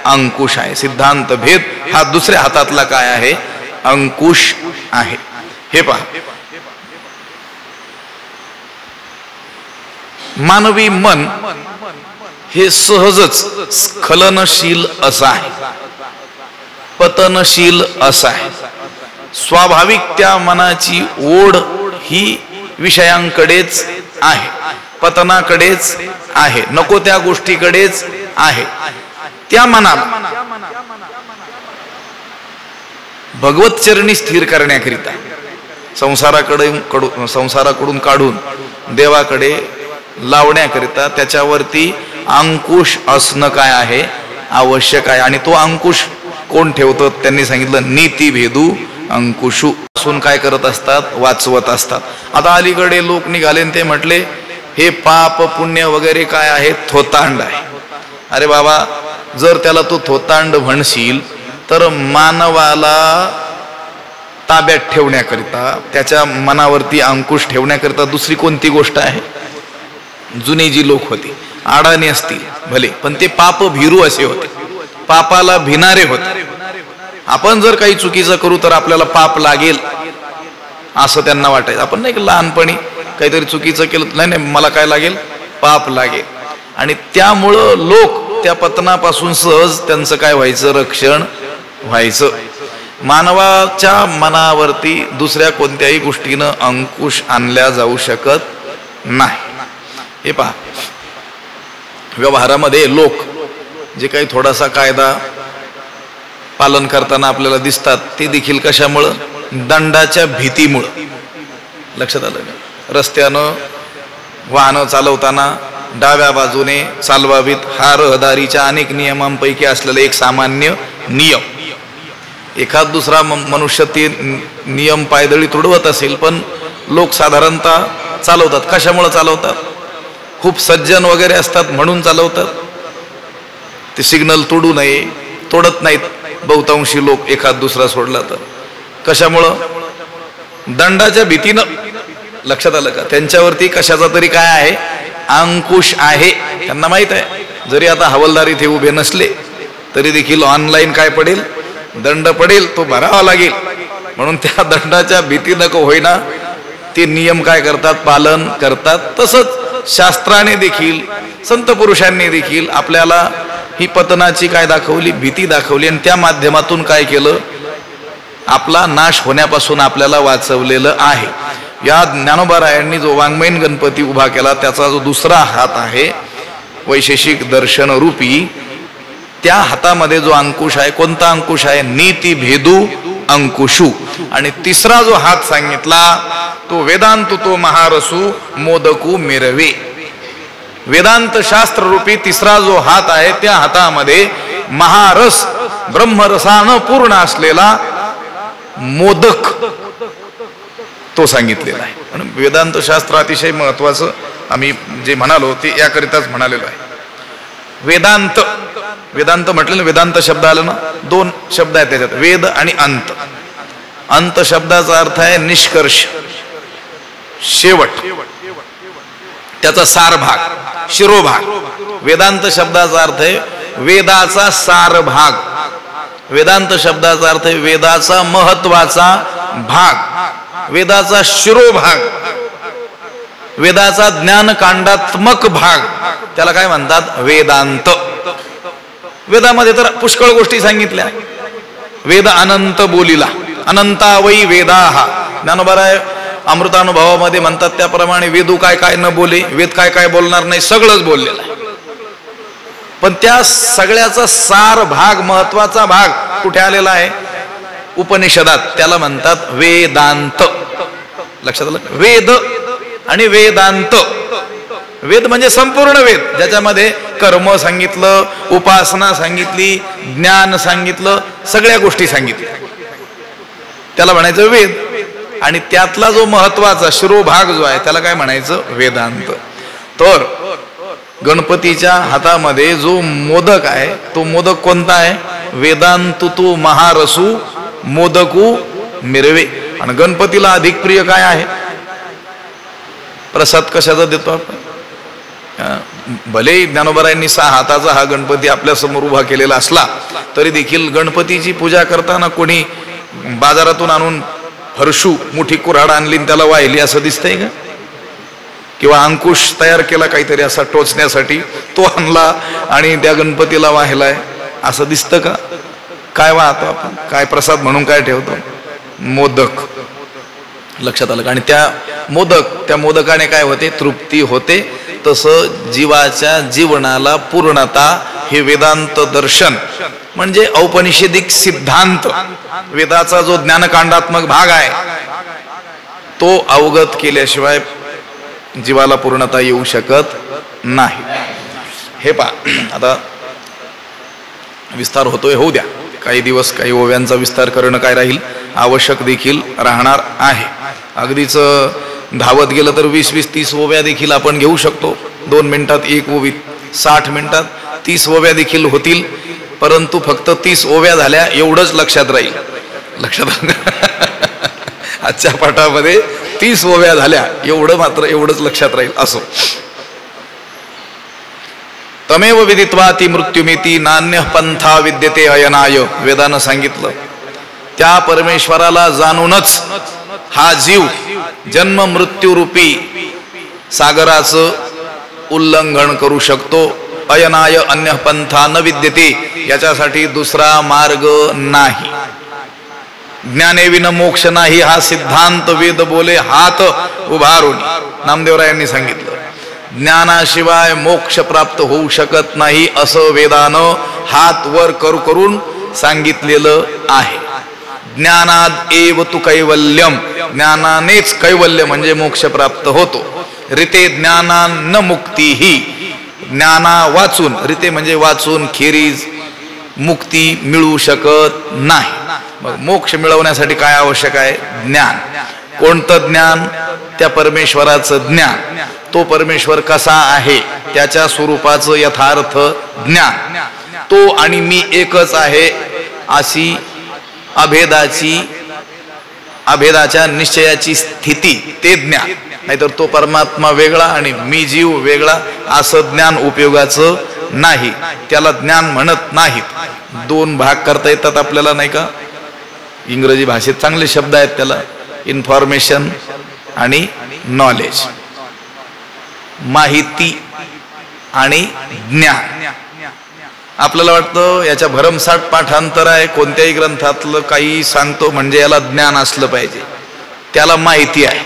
अंकुश आहे. सिद्धांत भेद हा दुसऱ्या हातातला काय आहे? अंकुश आहे. हे पहा, मानवी मन हे सहजच स्खलनशील असं आहे, पतनशील असं आहे. स्वाभाविक त्या मनाची ओढ ही विषयांकडेच आहे. पतनाकडेच आहे, नको त्या गोष्टीकडेच आहे. त्या मनाला भगवत चरणी स्थिर करण्याकरिता संसाराकडून काढून देवाकडे लावण्याकरिता त्याच्यावरती अंकुश असणं काय आहे, आवश्यक आहे. आणि तो अंकुश कोण ठेवतं? त्यांनी सांगितलं नीती भेदू अंकुशू. असून काय करत असतात? वाचवत असतात. आता अलीकडे लोक निघाले ते म्हटले हे पाप पुण्य वगैरे काय आहे? थोतांड आहे. अरे बाबा, जर त्याला तू थोतांड म्हणशील तर मानवाला ताब्यात ठेवण्याकरिता, त्याच्या मनावरती अंकुश ठेवण्याकरिता दुसरी कोणती गोष्ट आहे? जुनी जी लोक होती, अडाणी असतील भले, पण ते पाप भीरू असे होते, पापाला भिणारे होते. आपण जर काही चुकीचं करू तर आपल्याला पाप लागेल असं त्यांना वाटायचं. आपण नाही लहानपणी काहीतरी चुकीचं केलं, नाही मला काय लागेल? पाप लागेल. आणि त्यामुळं लोक त्या पतनापासून सहज त्यांचं काय व्हायचं? रक्षण व्हायचं. मानवाच्या मनावरती दुसऱ्या कोणत्याही गोष्टीनं अंकुश आणल्या जाऊ शकत नाही. हे पहा, व्यवहारामध्ये लोक जे काही थोडासा कायदा पालन करताना आपल्याला दिसतात ते देखील कशामुळं? दंडाच्या भीतीमुळं. लक्षात आलं का? रस्त्यानं वाहनं चालवताना डाव्या बाजूने चालवावीत हा रहदारीच्या अनेक नियमांपैकी असलेला एक सामान्य नियम. एखाद दुसरा मनुष्य ते नियम पायदळी तुडवत असेल, पण लोक साधारणतः चालवतात. कशामुळे चालवतात? खूप सज्जन वगैरे असतात म्हणून चालवतात. ते सिग्नल तोडू नये, तोडत नाहीत बहुतांशी लोक, एखाद दुसरा सोडला तर. कशामुळं? दंडाच्या भीतीनं. लक्षात आलं का? त्यांच्यावरती कशाचा तरी काय आहे? अंकुश आहे. त्यांना माहित आहे जरी आता हवालदार इथे उभे नसले तरी देखील ऑनलाईन काय पडेल? दंड पडेल, तो भरावा लागेल. म्हणून त्या दंडाच्या भीती नको होईना ते नियम काय करतात? पालन करतात. तसंच शास्त्राने देखील, संत पुरुषांनी देखील आपल्याला ही पतनाची काय दाखवली? भीती दाखवली. आणि त्या माध्यमातून काय केलं? आपला नाश होण्यापासून आपल्याला वाचवलेलं आहे. या ज्ञानोबारायांनी जो वाङ्मयीन गणपती उभा केला त्याचा जो दुसरा हात आहे वैशेषिक दर्शन रूपी, त्या हातामध्ये जो अंकुश आहे, कोणता अंकुश आहे? नीती भेदू अंकुशू. आणि तिसरा जो हात सांगितला तो वेदांत तो महारसू मोदकू मिरवे. वेदांत शास्त्र रूपी तिसरा जो हात आहे त्या हातामध्ये महारस, ब्रह्मरसानं पूर्ण असलेला मोदक तो सांगितलेला आहे. म्हणून वेदांत शास्त्र अतिशय महत्वाचं आम्ही जे म्हणालो ते याकरिताच म्हणालेलो आहे. वेदांत, वेदांत म्हटलं ना, वेदांत शब्द आला ना, दोन शब्द आहेत त्याच्यात, वेद आणि अंत. अंत शब्दाचा अर्थ आहे निष्कर्ष, शेवट, त्याचा सार भाग, शिरोभाग. वेदांत शब्दाचा अर्थ आहे वेदाचा सार भाग. वेदांत शब्दाचा अर्थ आहे वेदाचा महत्वाचा भाग, वेदाचा शिरोभाग, वेदाचा ज्ञानकांडात्मक भाग. त्याला काय म्हणतात? वेदांत. वेदामध्ये तर पुष्कळ गोष्टी सांगितल्या. वेद अनंत बोलिला, अनंतावई वेदाहा. ज्ञानोबाराय अमृतानुभवामध्ये म्हणतात त्याप्रमाणे वेदू काय काय न बोले, वेद काय काय बोलणार नाही, सगळंच बोललेलं आहे. पण त्या सगळ्याचा सार भाग, महत्वाचा भाग कुठे आलेला आहे? उपनिषदात. त्याला म्हणतात वेदांत. लक्षात आलं? वेद आणि वेदांत. वेद म्हणजे संपूर्ण वेद, ज्याच्यामध्ये कर्म सांगितलं, उपासना सांगितली, ज्ञान सांगितलं, सगळ्या गोष्टी सांगितल्या, त्याला म्हणायचं वेद. आणि त्यातला जो महत्वाचा शिरोभाग जो आहे त्याला काय म्हणायचं? वेदांत. तर गणपतीच्या हातामध्ये जो मोदक आहे तो मोदक कोणता आहे? वेदांतु तो महारसू मोदकू मिरवे. आणि गणपतीला अधिक प्रिय काय आहे? प्रसाद कशाचा देतो आपण? भले ज्ञानोबारायांनी 6 हाताचा हा गणपती आपल्या समोर उभा केलेला असला तरी देखील गणपतीची पूजा करताना कोणी बाजारातून आणून फरशू मोठी कुऱ्हाड आणली त्याला वाहिली असं दिसतंय का? किंवा अंकुश तयार केला काहीतरी असा टोचण्यासाठी, तो आणला आणि त्या गणपतीला वाहिलाय असं दिसतं का? काय वाहतो आपण? काय प्रसाद म्हणून काय ठेवतो? मोदक. लक्षात आलं का? आणि त्या मोदकाने काय होते? तृप्ती होते. तसं जीवाच्या जीवनाला पूर्णता हे वेदांत दर्शन म्हणजे औपनिषदिक सिद्धांत, वेदाचा जो ज्ञानकांडात्मक भाग आहे तो अवगत केल्याशिवाय जीवाला पूर्णता येऊ शकत नाही. हे पहा, आता विस्तार होतोय, होऊ द्या. काही दिवस काही ओव्यांचा विस्तार करणं काय राहील, आवश्यक देखील राहणार आहे. अगदीच धावत गेलं तर 20-30 ओव्या देखील आपण घेऊ शकतो. 2 मिनिटात एक ओवी, 60 मिनिटात 30 ओव्या देखील होतील. परंतु फक्त 30 ओव्या झाल्या एवढंच लक्षात राहील. आजच्या पाठामध्ये 30 ओव्या झाल्या एवढंच लक्षात राहील. असो, तमेव विदित्वा ती मृत्युमिती नान्य पंथा विद्यते अयनाय. वेदानं सांगितलं त्या परमेश्वराला जाणूनच हा जीव जन्म मृत्यू रूपी सागराचं उल्लंघन करू शकतो. अयनाय अन्य पंथा न विद्यते, याच्यासाठी दुसरा मार्ग नाही. ज्ञानेविन मोक्ष नाही हा सिद्धांत वेद बोले हात उभारून. नामदेवरायांनी सांगितलं ज्ञानाशिवाय मोक्ष प्राप्त होऊ शकत नाही असं वेदानं हात वर करून सांगितलेलं आहे. ज्ञानाद एव तु कैवल्यम, ज्ञानानेच कैवल्य म्हणजे मोक्ष प्राप्त होतो. रीते ज्ञानान मुक्तीही, ज्ञाना वाचून, रीते म्हणजे वाचून खेरीज मुक्ती मिळू शकत नाही. मग मोक्ष मिळवण्यासाठी काय आवश्यक आहे? ज्ञान. कोणतं ज्ञान? त्या परमेश्वराचं ज्ञान. तो परमेश्वर कसा आहे त्याच्या स्वरूपाचं यथार्थ ज्ञान. तो आणि मी एकच आहे अशी अभेदाच्या निश्चयाची स्थिती, ते ज्ञान. नाहीतर तो परमात्मा वेगळा आणि मी जीव वेगळा असं ज्ञान उपयोगाचं नाही, त्याला ज्ञान म्हणत नाहीत. 2 भाग करता येतात आपल्याला, नाही का? इंग्रजी भाषेत चांगले शब्द आहेत त्याला, इन्फॉर्मेशन आणि नॉलेज. माहिती आणि ज्ञान. आपल्याला वाटतं याच्या भरमसाठ पाठांतर आहे, कोणत्याही ग्रंथातलं काही सांगतो म्हणजे याला ज्ञान असलं पाहिजे. त्याला माहिती आहे.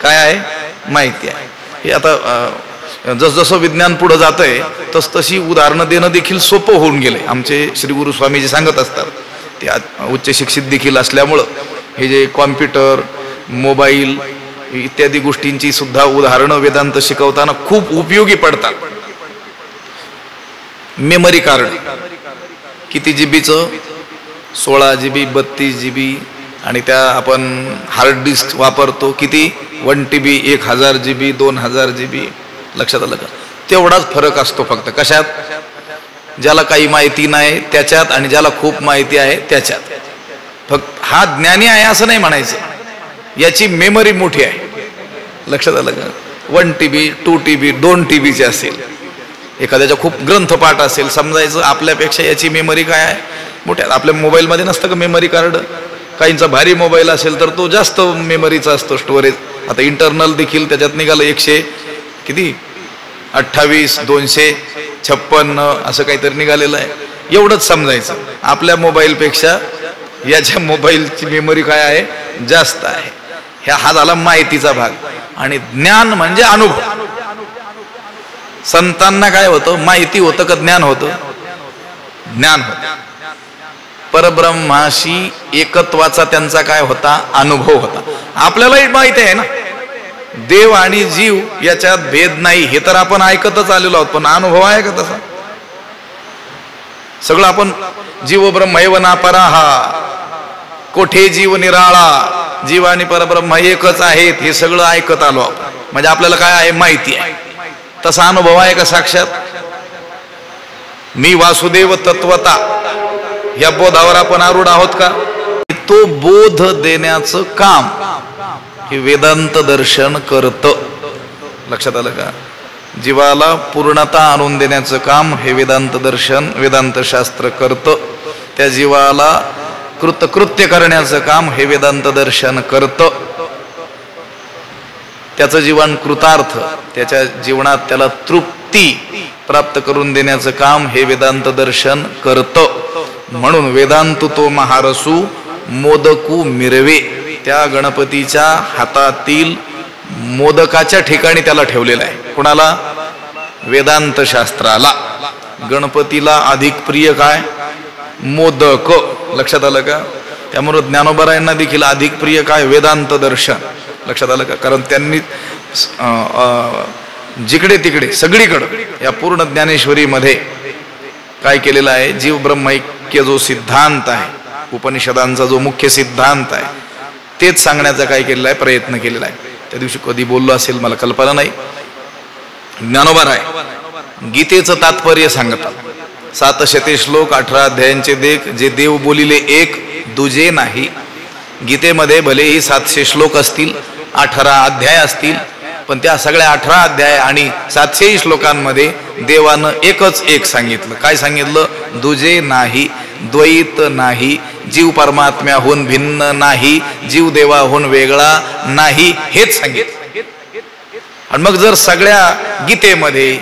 काय आहे? माहिती आहे. हे आता जसजसं विज्ञान पुढे जातंय तसतशी उदाहरणं देणं देखील सोपं होऊन गेले. आमचे श्री गुरु स्वामीजी सांगत असतात, ते उच्च शिक्षित देखील असल्यामुळं हे जे कॉम्प्युटर, मोबाईल इत्यादी गोष्टींची सुद्धा उदाहरणं वेदांत शिकवताना खूप उपयोगी पडतात. मेमरी कार्ड किती जीबीचं? 16 GB, 32 GB, आणि त्या आपण हार्ड डिस्क वापरतो किती? 1 TB, 1000 GB, 2000 GB. लक्षात आलं का? तेवढाच फरक असतो फक्त. कशात? ज्याला काही माहिती नाही त्याच्यात आणि ज्याला खूप माहिती आहे त्याच्यात. फक्त हा ज्ञानी आहे असं नाही म्हणायचं, याची मेमरी मोठी आहे. लक्षात आलं का? 1 TB, 2 TB, 2 TBचे असेल. एखाद्याच्या खूप ग्रंथपाठ असेल, समजायचं आपल्यापेक्षा याची मेमरी काय आहे? मोठ्या. आपल्या मोबाईलमध्ये नसतं का मेमरी कार्ड? काहींचा भारी मोबाईल असेल तर तो जास्त मेमरीचा असतो, स्टोरेज. आता इंटरनल देखील त्याच्यात निघालं 128, 256 असं काहीतरी निघालेलं आहे. एवढंच समजायचं, आपल्या मोबाईलपेक्षा याच्या मोबाईलची मेमरी काय आहे? जास्त आहे. हा झाला माहितीचा भाग. आणि ज्ञान म्हणजे अनुभव. संतांना काय होतं? माहिती होतं का ज्ञान होतं? ज्ञान होतं. परब्रह्माशी एकत्वाचा त्यांचा काय होता? अनुभव होता. आपल्यालाही माहिती आहे ना, देव आणि जीव याच्यात भेद नाही, हे तर आपण ऐकतच आलेलो आहोत. पण अनुभव आहे का तसा? सगळं आपण जीव ब्रह्म एव नापराहा, कोठे जीव निराळा, जीव आणि परब्रह्म एकच आहेत, हे सगळं ऐकत आलो आपण. म्हणजे आपल्याला काय आहे? माहिती आहे. तसा अनुभव आहे का साक्षात? मी वासुदेव तत्वता या बोधावर आपण आरूढ आहोत का? तो बोध देण्याचं काम हे वेदांत दर्शन करतं. लक्षात आलं का? जीवाला पूर्णता आणून देण्याचं काम हे वेदांत दर्शन, वेदांत शास्त्र करतं. त्या जीवाला कृतकृत्य करण्याचं काम हे वेदांत दर्शन करतं. त्याचं जीवन कृतार्थ, त्याच्या जीवनात त्याला तृप्ती प्राप्त करून देण्याचं काम हे वेदांत दर्शन करतं. म्हणून वेदांत तो महारसू मोदकू मिरवे, त्या गणपतीच्या हातातील मोदकाच्या ठिकाणी त्याला ठेवलेला आहे. कुणाला? वेदांत शास्त्राला. गणपतीला अधिक प्रिय काय? मोदक. लक्षात आलं का? त्यामुळे ज्ञानोबारायांना देखील अधिक प्रिय काय? वेदांत दर्शन. लक्षात आलं का? कारण त्यांनी जिकडे तिकडे सगळीकडे या पूर्ण ज्ञानेश्वरीमध्ये काय केलेलं आहे? जीव ब्रह्मैक्य जो सिद्धांत आहे, उपनिषदांचा जो मुख्य सिद्धांत आहे, तेच सांगण्याचा काय केलेला आहे? प्रयत्न केलेला आहे. त्या दिवशी कधी बोललो असेल मला कल्पना नाही. ज्ञानोबा आहे गीतेचं तात्पर्य सांगतात. 700 श्लोक 18 अध्यायांचे देख, जे देव बोलिले एक दुजे नाही. गीतेमध्ये भलेही 700 श्लोक असतील, 18 अध्याय असतील, पण त्या सगळ्या 18 अध्याय आणि 700 श्लोकांमध्ये देवानं एकच एक सांगितलं. काय सांगितलं? दुजे नाही, द्वैत नाही, जीव परमात्म्याहून भिन्न नाही, जीव देवाहून वेगळा नाही, हेच सांगितलं. आणि मग जर सगळ्या गीतेमध्ये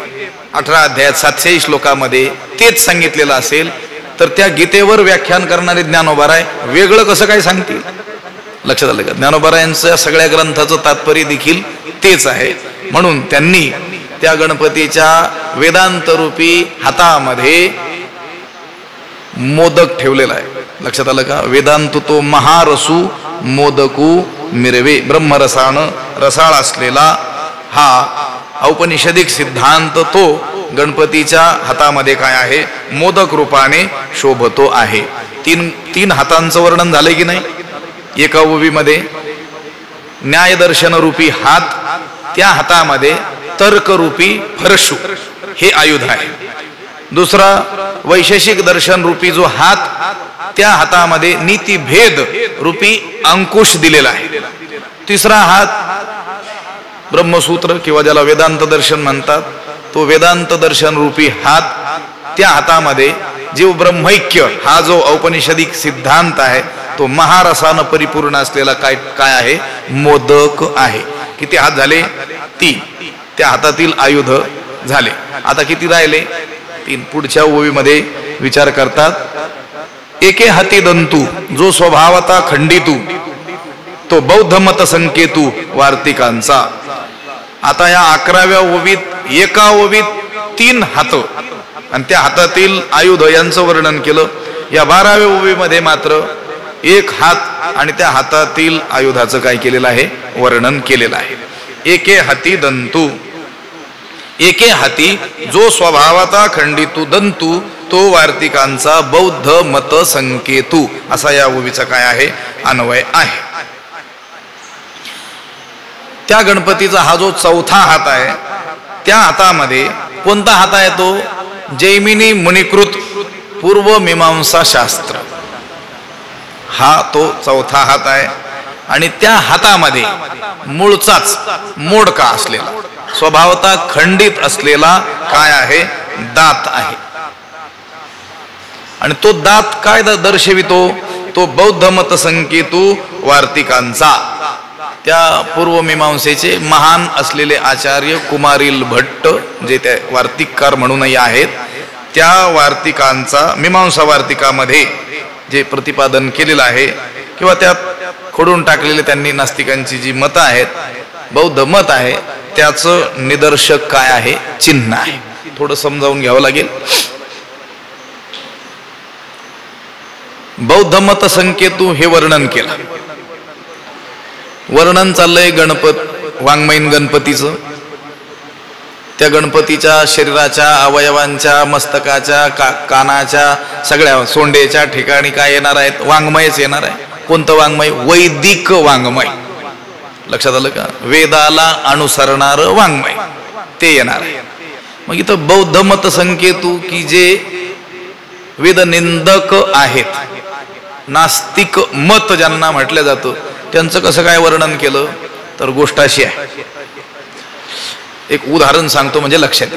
18 अध्यायात 700 श्लोकामध्ये तेच सांगितलेलं असेल, तर त्या गीतेवर व्याख्यान करणारे ज्ञानोबाराय वेगळं कसं काय सांगतील? लक्षात आलं का? ज्ञानोबारायांच्या सगळ्या ग्रंथाचं तात्पर्य देखील तेच आहे. म्हणून त्यांनी त्या गणपतीच्या वेदांत रूपी हातामध्ये मोदक ठेवलेला आहे. लक्षात आलं का? वेदांत तो महारसू मोदकू मिरवे. ब्रह्मरसानं रसाळ असलेला हा औपनिषदिक सिद्धांत तो गणपतीच्या हातामध्ये काय आहे? मोदक रूपाने शोभतो आहे. तीन हातांचं वर्णन झालंय की नाही? एका ओवीमध्ये न्यायदर्शन रूपी हात, त्या हातामध्ये तर्करूपी फरशू हे आयुध आहे. दुसरा वैशेषिक दर्शन रूपी जो हात, त्या हातामध्ये नीतिभेद रूपी अंकुश दिलेला आहे. तिसरा हात ब्रह्मसूत्र किंवा ज्याला वेदांत दर्शन म्हणतात, तो वेदांत दर्शन रूपी हात, त्या हातामध्ये जीव ब्रह्मैक्य हा जो औपनिषदिक सिद्धांत आहे तो महारसानं परिपूर्ण असलेला काय आहे? मोदक आहे. किती हात झाले? 3. त्या हातातील आयुध झाले. आता किती राहिले? 3. पुढच्या ओवीमध्ये विचार करतात, एके हाती दंतू जो स्वभावता खंडितू, तो बौद्ध मत संकेतू वार्तिकांचा. आता या 11व्या ओवीत एका ओवीत 3 हात आणि त्या हातातील आयुध यांचं वर्णन केलं. या 12व्या ओवीमध्ये मात्र 1 हात आणि त्या हातातील आयुधाचं काय केलेलं आहे? वर्णन केलेलं आहे. एके हाती दंतू, एके हाती जो स्वभावता खंडितू दंतू, तो वार्तिकांचा बौद्ध मत संकेतू, असा या ओवीचा काय आहे? अन्वय आहे. त्या गणपतीचा हा जो 4था हात आहे, त्या हातामध्ये कोणता हात आहे? तो जैमिनी मुनिकृत पूर्व मीमांसा शास्त्र, हा तो 4था हात आहे. आणि त्या हातामध्ये मूळचाच मोडका असलेला, स्वभावता खंडित असलेला काय आहे? दात आहे. आणि तो दात काय दर्शवितो? तो बौद्ध मत संकेतू वार्तिकांचा. त्या पूर्वमीमांसेचे महान असलेले आचार्य कुमारिल भट्ट, जे त्या वार्तिककार म्हणूनही आहेत, त्या वार्तिकांचा मीमांसा वार्तिकामध्ये जे प्रतिपादन केलेलं आहे किंवा त्यात खोडून टाकलेले त्यांनी नास्तिकांची जी मतं आहेत, बौद्ध मत आहे, त्याचं निदर्शक काय आहे? चिन्ह आहे. थोडं समजावून घ्यावं लागेल. बौद्ध मत संकेतू हे वर्णन केलं. वर्णन चाललंय वाङ्मयीन गणपतीचं. त्या गणपतीच्या शरीराच्या अवयवांच्या, मस्तकाच्या, कानाच्या, सगळ्या सोंडेच्या ठिकाणी काय येणार आहेत? वाङ्मयच येणार आहे. कोणतं वाङ्मय? वैदिक वाङ्मय. लक्षात आलं का? वेदाला अनुसरणार वाङ्मय ते येणार आहे. मग इथं बौद्ध मत संकेतू की जे वेदनिंदक आहेत, नास्तिक मत ज्यांना म्हटलं जातं, त्यांचं कसं काय वर्णन केलं? तर गोष्ट अशी आहे, एक उदाहरण सांगतो म्हणजे लक्षात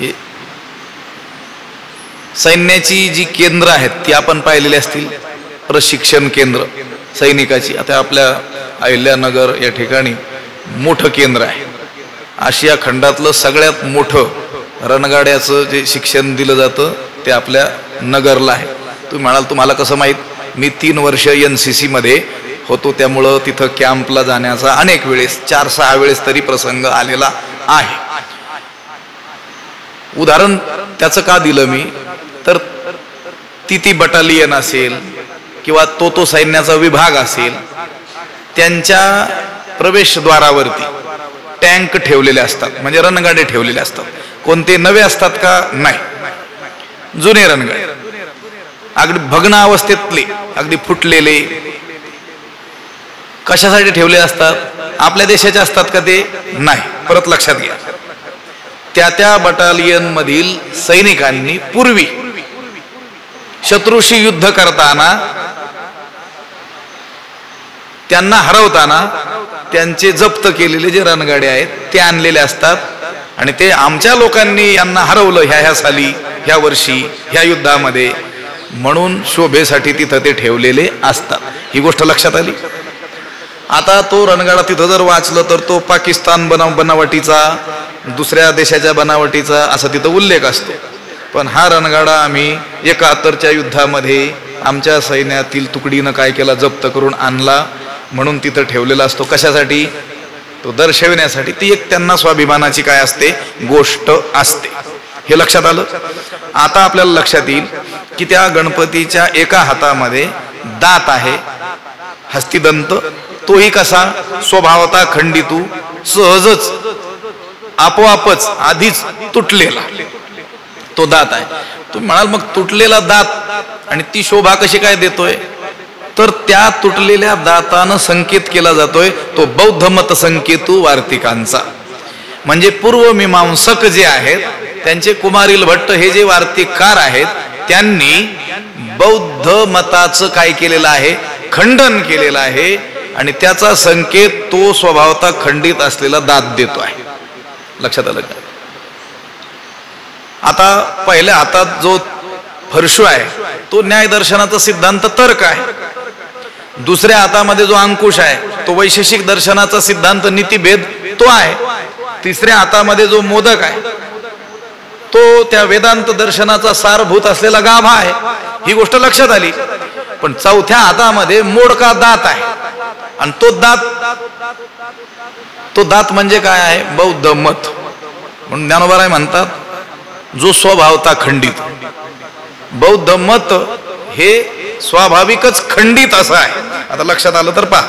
येईल. सैन्याची जी केंद्र आहेत ती आपण पाहिलेली असतील, प्रशिक्षण केंद्र सैनिकाची. आता आपल्या अहिल्यानगर या ठिकाणी मोठं केंद्र आहे. आशिया खंडातलं सगळ्यात मोठं रणगाड्याचं जे शिक्षण दिलं जातं ते आपल्या नगरला आहे. तुम्ही म्हणाल तुम्हाला कसं माहीत? मी 3 वर्ष NCC मध्ये होतो, त्यामुळं तिथं कॅम्पला जाण्याचा अनेक वेळेस 4-6 वेळेस तरी प्रसंग आलेला आहे. उदाहरण त्याचं का दिलं मी, तर ती बटालियन असेल किंवा तो सैन्याचा विभाग असेल, त्यांच्या प्रवेशद्वारावरती टँक ठेवलेले असतात, म्हणजे रणगाडे ठेवलेले असतात. कोणते नवे असतात का? नाही, जुने रणगाडे, अगदी भग्न अवस्थेतले, अगदी फुटलेले. कशासाठी ठेवले असतात? आपल्या देशाचे असतात का ते? नाही. परत लक्षात घ्या, त्या बटालियन मधील सैनिकांनी पूर्वी शत्रूशी युद्ध करताना, त्यांना हरवताना त्यांचे जप्त केलेले जे रणगाडे आहेत ते आणलेले असतात, आणि ते आमच्या लोकांनी यांना हरवलं ह्या साली, ह्या वर्षी, ह्या युद्धामध्ये, म्हणून शोभेसाठी तिथं ते ठेवलेले असतात. ही गोष्ट लक्षात आली. आता तो रणगाडा तिथं जर वाचलं तर तो पाकिस्तान बनावटीचा, दुसऱ्या देशाच्या बनावटीचा असा तिथं उल्लेख असतो. पण हा रणगाडा आम्ही 71च्या युद्धामध्ये आमच्या सैन्यातील तुकडीनं काय केला, जप्त करून आणला, म्हणून तिथं ठेवलेला असतो. कशासाठी? तो दर्शविण्यासाठी. ती एक त्यांना स्वाभिमानाची काय असते, गोष्ट असते. हे लक्षात आलं. आता आपल्याला लक्षात येईल की त्या गणपतीच्या एका हातामध्ये दात आहे, हस्तिदंत. तोही कसा? स्वभावता खंडितू, सहजच आपोआपच आधीच तुटलेला तो दात आहे. तुम्ही म्हणाल मग तुटलेला दात आणि ती शोभा कशी काय देतोय? तर त्या तुटलेल्या दातानं संकेत केला जातोय तो बौद्ध मत संकेतू वार्तिकांचा. म्हणजे पूर्वमीमांसक जे आहेत त्यांचे कुमारिल भट्ट हे जे वार्तिककार आहेत, त्यांनी बौद्ध मताचं काय केलेलं आहे, खंडन केलेलं आहे, आणि त्याचा संकेत तो स्वभावता खंडित असलेला दात देतो आहे. लक्षात आलं का? आता पहिल्या हातात जो फरशू आहे तो न्याय दर्शनाचा सिद्धांत तर्क आहे. दुसऱ्या हातामध्ये जो अंकुश आहे तो वैशेषिक दर्शनाचा सिद्धांत नीतिभेद तो आहे. तिसऱ्या हातामध्ये जो मोदक आहे तो त्या वेदांत दर्शनाचा सारभूत असलेला गाभा आहे. ही गोष्ट लक्षात आली. पण चौथ्या हातामध्ये मोडका दात आहे, आणि तो दात म्हणजे काय आहे? बौद्ध मत. म्हणून ज्ञानोबा म्हणतात जो स्वभावता खंडित. बौद्ध मत हे स्वाभाविकच खंडित असं आहे. आता लक्षात आलं तर पहा,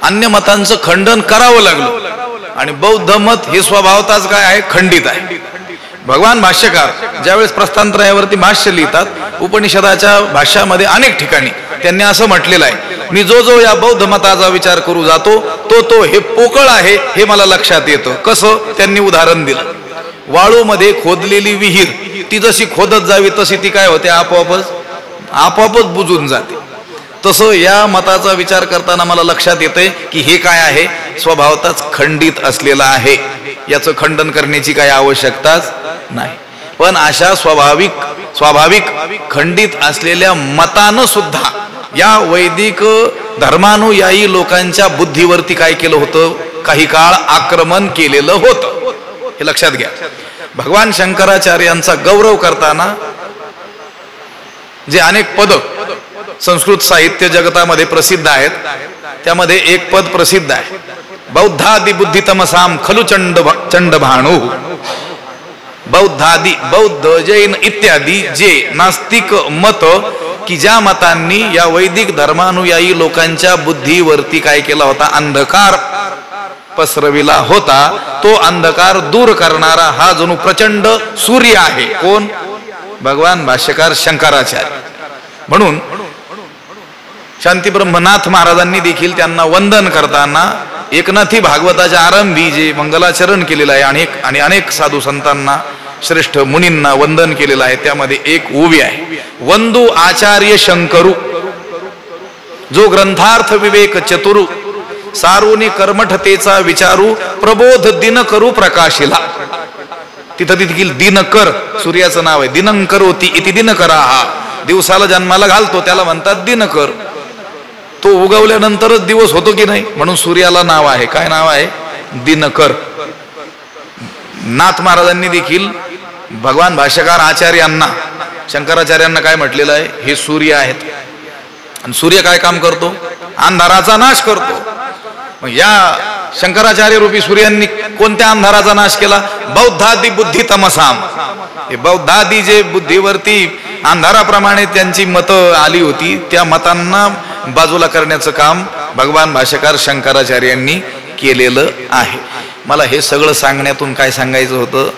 अन्य मतांचं खंडन करावं लागलं, आणि बौद्ध मत हे स्वभावताच काय आहे? खंडित आहे. भगवान भाष्यकार ज्यावेळेस प्रस्थानत्रयावरती भाष्य लिहितात, उपनिषदाच्या भाष्यामध्ये अनेक ठिकाणी त्यांनी असं म्हटलेलं आहे, मी जो या बौद्ध मताचा विचार करू जातो तो हे पोकळ आहे हे मला लक्षात येतं. कसं? त्यांनी उदाहरण दिलं. वाळूमध्ये खोदलेली विहीर, ती जशी खोदत जावी तशी ती काय होते? आपोआपच बुजून जाते. तसं या मताचा विचार करताना मला लक्षात येते की हे काय आहे? स्वभावताच खंडित असलेला आहे. याचं खंडन करण्याची काही आवश्यकताच नाही. पण अशा स्वाभाविक खंडित असलेल्या मतानं सुद्धा या वैदिक धर्मानुयायी लोकांच्या बुद्धीवरती काय केलं होतं? काही काळ आक्रमण केलेलं होतं. हे लक्षात घ्या. भगवान शंकराचार्यांचा गौरव करताना जे अनेक पद संस्कृत साहित्य जगतामध्ये प्रसिद्ध आहेत, त्यामध्ये एक पद प्रसिद्ध आहे, बौद्धादि बुद्धितमसाम खलु चंडभाणु. बौद्ध जैन इत्यादी जे नास्तिक मत की ज्या मतांनी या वैदिक धर्मानुयायी लोकांच्या बुद्धीवरती काय केला होता? अंधकार पसरविला होता. तो अंधकार दूर करणारा हा जणू प्रचंड सूर्य आहे. कोण? भगवान भाष्यकार शंकराचार्य. म्हणून शांतीब्रह्मनाथ महाराजांनी देखील त्यांना वंदन करताना एकनाथी भागवताच्या आरंभी जे मंगलाचरण केलेलं आहे आणि अनेक साधू संतांना, श्रेष्ठ मुनींना वंदन केलेलं आहे, त्यामध्ये एक ओवी आहे, वंदू आचार्य शंकरू जो ग्रंथार्थ विवेक चतुरू सारुनी कर्मठतेचा विचारू प्रबोध दिन करू प्रकाशिला. तिथं देखील दिनकर सूर्याचं नाव आहे. दिनंकरोती इति दिनकरा, हा दिवसाला जन्माला घालतो त्याला म्हणतात दिनकर. तो उगवल्यानंतरच दिवस होतो की नाही, म्हणून सूर्याला नाव आहे. काय नाव आहे? दिनकर. नाथ महाराजांनी देखील भगवान भाष्यकार आचार्यांना, शंकराचार्यांना काय म्हटलेलं आहे? हे सूर्य आहेत. आणि सूर्य काय काम करतो? अंधाराचा नाश करतो. मग या शंकराचार्य रूपी सूर्यांनी कोणत्या अंधाराचा नाश केला? बौद्धादी बुद्धी तमसाम. हे बौद्धादी जे बुद्धीवरती अंधाराप्रमाणे त्यांची मतं आली होती, त्या मतांना बाजूला करण्याचं काम भगवान भाष्यकार शंकराचार्यांनी केलेलं आहे. मला हे सगळं सांगण्यातून काय सांगायचं होतं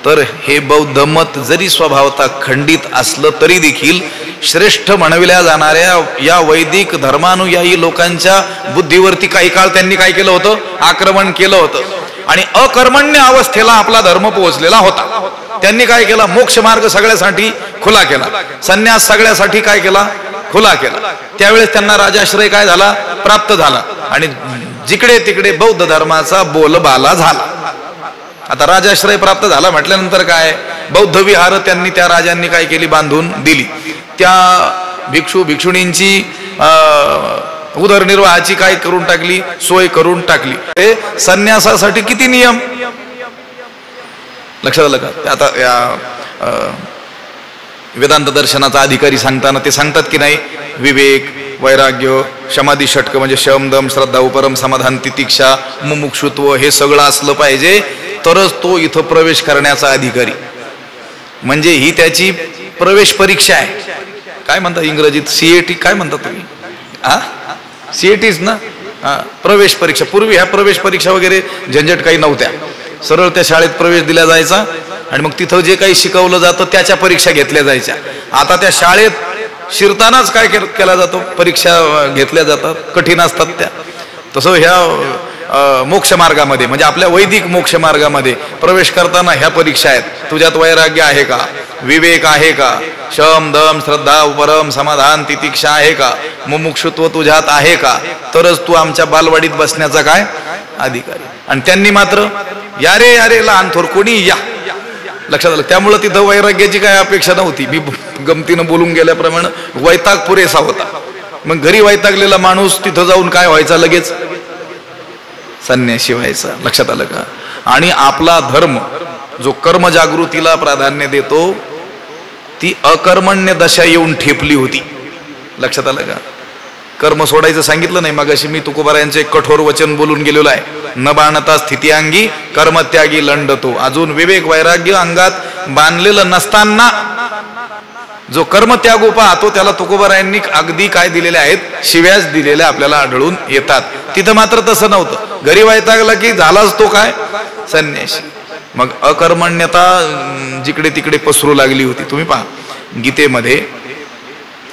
तर हे बौद्ध मत जरी स्वभावता खंडित असलं तरी देखील श्रेष्ठ म्हणविल्या जाणाऱ्या या वैदिक धर्मानुयायी लोकांच्या बुद्धीवरती काही काळ त्यांनी काय केलं होतं? आक्रमण केलं होतं. आणि अकर्मण्य अवस्थेला आपला धर्म पोहोचलेला होता. त्यांनी काय केला? मोक्ष मार्ग सगळ्यासाठी खुला केला, संन्यास सगळ्यासाठी काय केला? खुला केला. त्यावेळेस त्यांना राजाश्रय काय झाला? प्राप्त झाला. आणि जिकडे तिकडे बौद्ध धर्माचा बोलबाला झाला. आता राजाश्रय प्राप्त झाला म्हटल्यानंतर काय? बौद्ध विहार त्यांनी त्या राजांनी काय केली? बांधून दिली. त्या भिक्षू भिक्षुणींची उदरनिर्वाहाची काय करून टाकली? सोय करून टाकली. हे संन्यासासाठी किती नियम लक्षात आलं का? आता या वेदांत दर्शनाचा अधिकारी सांगताना ते सांगतात की नाही, विवेक, वैराग्य, समाधी षटक म्हणजे शम दम श्रद्धा उपरम समाधान तितिक्षा मुमुक्षुत्व हे सगळं असलं पाहिजे तरच तो इथं प्रवेश करण्याचा अधिकारी. म्हणजे ही त्याची प्रवेश परीक्षा आहे. काय म्हणतात इंग्रजीत? CAT काय म्हणतात तुम्ही? CATच ना? प्रवेश परीक्षा. पूर्वी ह्या प्रवेश परीक्षा वगैरे झंझट काही नव्हत्या. सरळ त्या शाळेत प्रवेश दिला जायचा आणि मग तिथं जे काही शिकवलं जातं त्याच्या परीक्षा घेतल्या जायच्या. आता त्या शाळेत शिरतानाच काय केला जातो? परीक्षा घेतल्या जातात, कठीण असतात त्या. तसं ह्या मोक्ष मार्गामध्ये म्हणजे आपल्या वैदिक मोक्ष मार्गामध्ये प्रवेश करताना ह्या परीक्षा आहेत. तुझ्यात वैराग्य आहे का? विवेक आहे का? शम दम श्रद्धा उपरम समाधान तितिक्षा आहे का? मुमुक्षुत्व तुझ्यात आहे का? तरच तू आमच्या बालवाडीत बसण्याचा काय अधिकारी. आणि त्यांनी मात्र यारे यारे लहान थोर कोणी या. लक्षात आलं? त्यामुळं तिथं वैराग्याची काय अपेक्षा नव्हती. मी गमतीनं बोलून गेल्याप्रमाणे वैताग पुरेसा होता. मग घरी वैतागलेला माणूस तिथं जाऊन काय व्हायचा? लगेच संन्यासी व्हायचा. लक्षात आलं का? आणि आपला धर्म जो कर्म जागृतीला प्राधान्य देतो ती अकर्मण्य दशा येऊन ठेपली होती. लक्षात आलं का? कर्म सोडायचं सांगितलं नाही. मगाशी मी तुकोबारायांचे एक कठोर वचन बोलून गेलेलो आहे. न बाणता स्थिती अंगी कर्मत्यागी लंडतो. अजून विवेक वैराग्य अंगात बांधलेलं नसताना जो कर्मत्यागो पाहतो त्याला तुकोबारायांनी अगदी काय दिलेले आहेत? शिव्याच दिलेल्या आपल्याला आढळून येतात. तिथं मात्र तसं नव्हतं. घरी वैतागला की झालाच तो काय? संन्यासी. मग अकर्मण्यता जिकडे तिकडे पसरू लागली होती. तुम्ही पहा गीतेमध्ये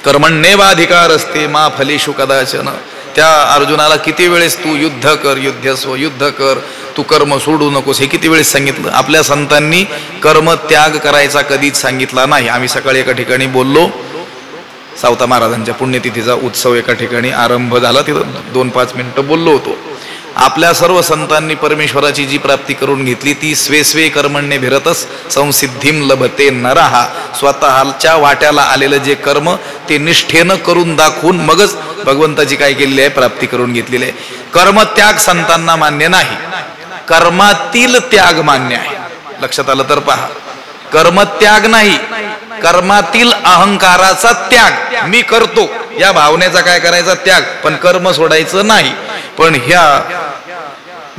कर्मण्येवाधिकार असते मा फलेषु कदाचन. त्या अर्जुनाला किती वेळेस तू युद्ध कर, युद्धस्व, युद्ध कर, तू कर्म सोडू नकोस हे किती वेळेस सांगितलं. आपल्या संतांनी कर्म त्याग करायचा कधीच सांगितला नाही. आम्ही सकाळी एका ठिकाणी बोललो, सावता महाराजांच्या पुण्यतिथीचा उत्सव एका ठिकाणी आरंभ झाला, तिथं 2-5 मिनिटं बोललो होतो. आपल्या सर्व संतांनी परमेश्वराची जी प्राप्ती करून घेतली ती स्वे स्वे कर्मण्ये भिरतस संसिद्धीम लभते नरहा. स्वतःच्या वाट्याला आलेलं जे कर्म ते निष्ठेनं करून दाखवून मगच भगवंताची काय केलेली आहे? प्राप्ती करून घेतलेली आहे. कर्मत्याग संतांना मान्य नाही, कर्मातील त्याग मान्य आहे. लक्षात आलं तर पहा, कर्मत्याग नाही, कर्मातील अहंकाराचा त्याग. मी करतो या भावनेचा काय करायचा? त्याग. पण कर्म सोडायचं नाही. पण ह्या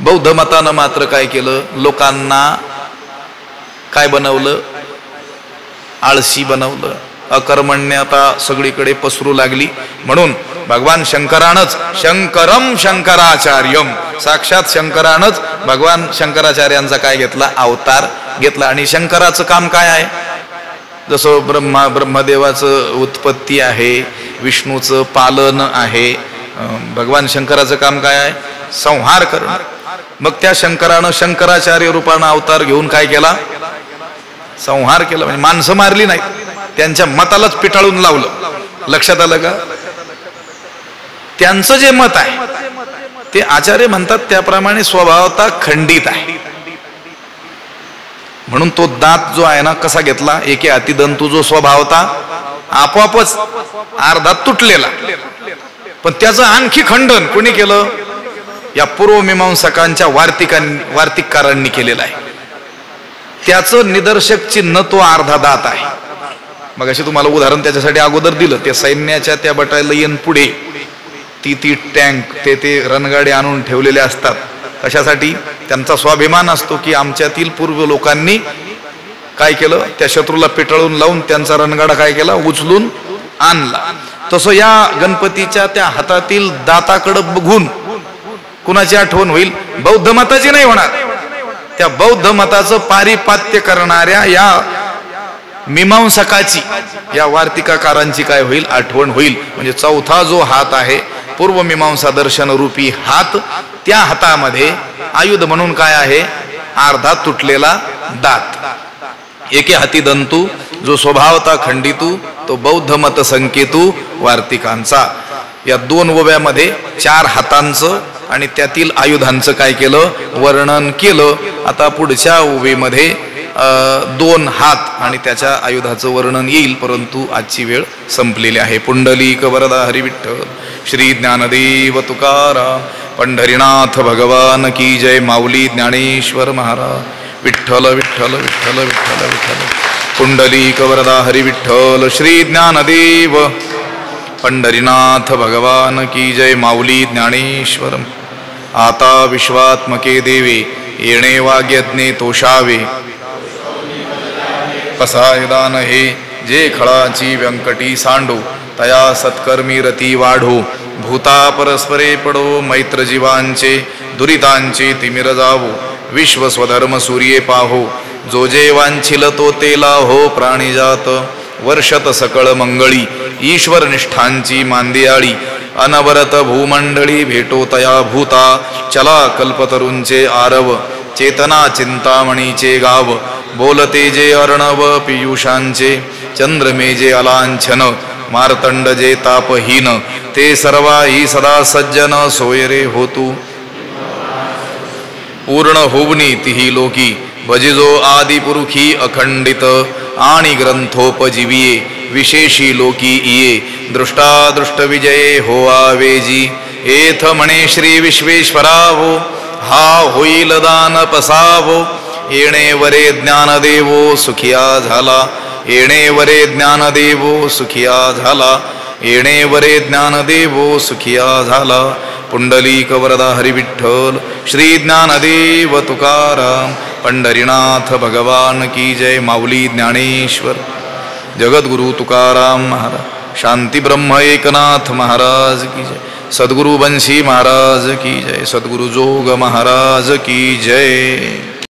बौद्ध मतानं मात्र काय केलं? लोकांना काय बनवलं? आळशी बनवलं. अकर्मण्यता सगळीकडे पसरू लागली. म्हणून भगवान शंकरानंच शंकरम शंकराचार्यम, साक्षात शंकरानंच भगवान शंकराचार्यांचा काय घेतला? अवतार घेतला. आणि शंकराचं काम काय आहे? जसं ब्रह्मदेवाचं उत्पत्ती आहे, विष्णूचं पालन आहे, भगवान शंकराचं काम काय आहे? संहार करणं. मग त्या शंकरानं शंकराचार्य रूपानं अवतार घेऊन काय केला? संहार केला. म्हणजे माणसं मारली नाही, त्यांच्या मतालाच पिटाळून लावलं. लक्षात आलं का? त्यांचं जे मत आहे ते आचार्य म्हणतात त्याप्रमाणे स्वभावता खंडित आहे. म्हणून तो दात जो आहे ना कसा घेतला? एके अतिदंतू जो स्वभावता आपोआपच अर्धा तुटलेला. पण त्याचं आणखी खंडन कोणी केलं? या पूर्वमीमांसकांच्या वार्तिककारांनी केलेलं आहे. त्याचं निदर्शक चिन्ह तो अर्धा दात आहे. मग असे तुम्हाला उदाहरण त्याच्यासाठी अगोदर दिलं. त्या सैन्याच्या त्या बटालियन पुढे ती टँक ते रणगाडे आणून ठेवलेले असतात. कशासाठी? त्यांचा स्वाभिमान असतो की आमच्यातील पूर्व लोकांनी काय केलं, त्या शत्रूला पिटाळून लावून त्यांचा रणगाडा काय केला, उचलून आणला. तसं या गणपतीच्या त्या हातातील दाताकडे बघून कुणाची आठवण होईल? बौद्ध मताची नाही होणार, त्या बौद्ध मताचं पारिपात्य करणाऱ्या या मीमांसकाची, या वार्तिकाकारांची काय होईल, आठवण होईल. म्हणजे चौथा जो हात आहे पूर्व मीमांसा दर्शन रूपी हात, त्या हातामध्ये आयुध म्हणून काय आहे, अर्धा तुटलेला दात. एके हाती दंतू जो स्वभावता खंडितू, तो बौद्ध मत संकेतू वार्तिकांचा. या दोन ओव्यामध्ये 4 हातांचं आणि त्यातील आयुधांचं काय केलं, वर्णन केलं. आता पुढच्या ओवीमध्ये 2 हात आणि त्याच्या आयुधाचं वर्णन येईल, परंतु आजची वेळ संपलेली आहे. पुंडलिक वरदा हरी विठ्ठल, श्री ज्ञानदेव तुकाराम, पंढरीनाथ भगवान की जय. माऊली ज्ञानेश्वर महाराज. विठ्ठल विठ्ठल विठ्ठल विठ्ठल विठ्ठल. पुंडलिक वरदा हरी विठ्ठल, श्री ज्ञानदेव पंढरीनाथ भगवान की जय. माऊली ज्ञानेश्वर. आता विश्वात्मके देवे, येणे वाग्यज्ञे तोषावे, कसायदान हे जे खळाची व्यंकटी सांडो, तया सत्कर्मी रती वाढो. भूता परस्परे पडो, मैत्र जीवांचे दुरितांचे तिमिर जावो. विश्व स्वधर्म सूर्ये पाहो, जो जे वांछिल तो तेला हो. प्राणीजात वर्षत सकळ मंगळी, ईश्वर निष्ठांची मांदियाळी. अनवरत भूमंडळी भेटो तया भूता, चला कल्पतरूंचे आरव. चेतना चिंतामणीचे गाव, बोलते जे अर्णव पियुषांचे. चंद्रमे जे अलांछन, मार्तंड जे तापहीन. ते सर्वाही सदा सज्जन, सोयरे होतू पूर्ण होवनी तिही लोकी. भजिजो आदिपुरुखी अखंडित, आणि ग्रंथोपजीविये. विशेषी लोकी इये, दृष्टादृष्ट विजये होआवेजी. एथ म्हणे श्री विश्वेश्वरावो, हा होईल दान पसावो. येणे वरे ज्ञानदेवो सुखिया झाला, येणे वरे ज्ञानदेवो सुखिया झाला. येणे वरे ज्ञानदेवो सुखिया झाला. पुंडलिक वरदा हरी विठ्ठल, श्री ज्ञानदेव तुकाराम, पंढरीनाथ भगवान की जय. माऊली ज्ञानेश्वर. जगद्गुरु तुकाराम महाराज, शांती ब्रह्म एकनाथ महाराज की जय. सद्गुरु बंशी महाराज की जय. सद्गुरु जोग महाराज की जय.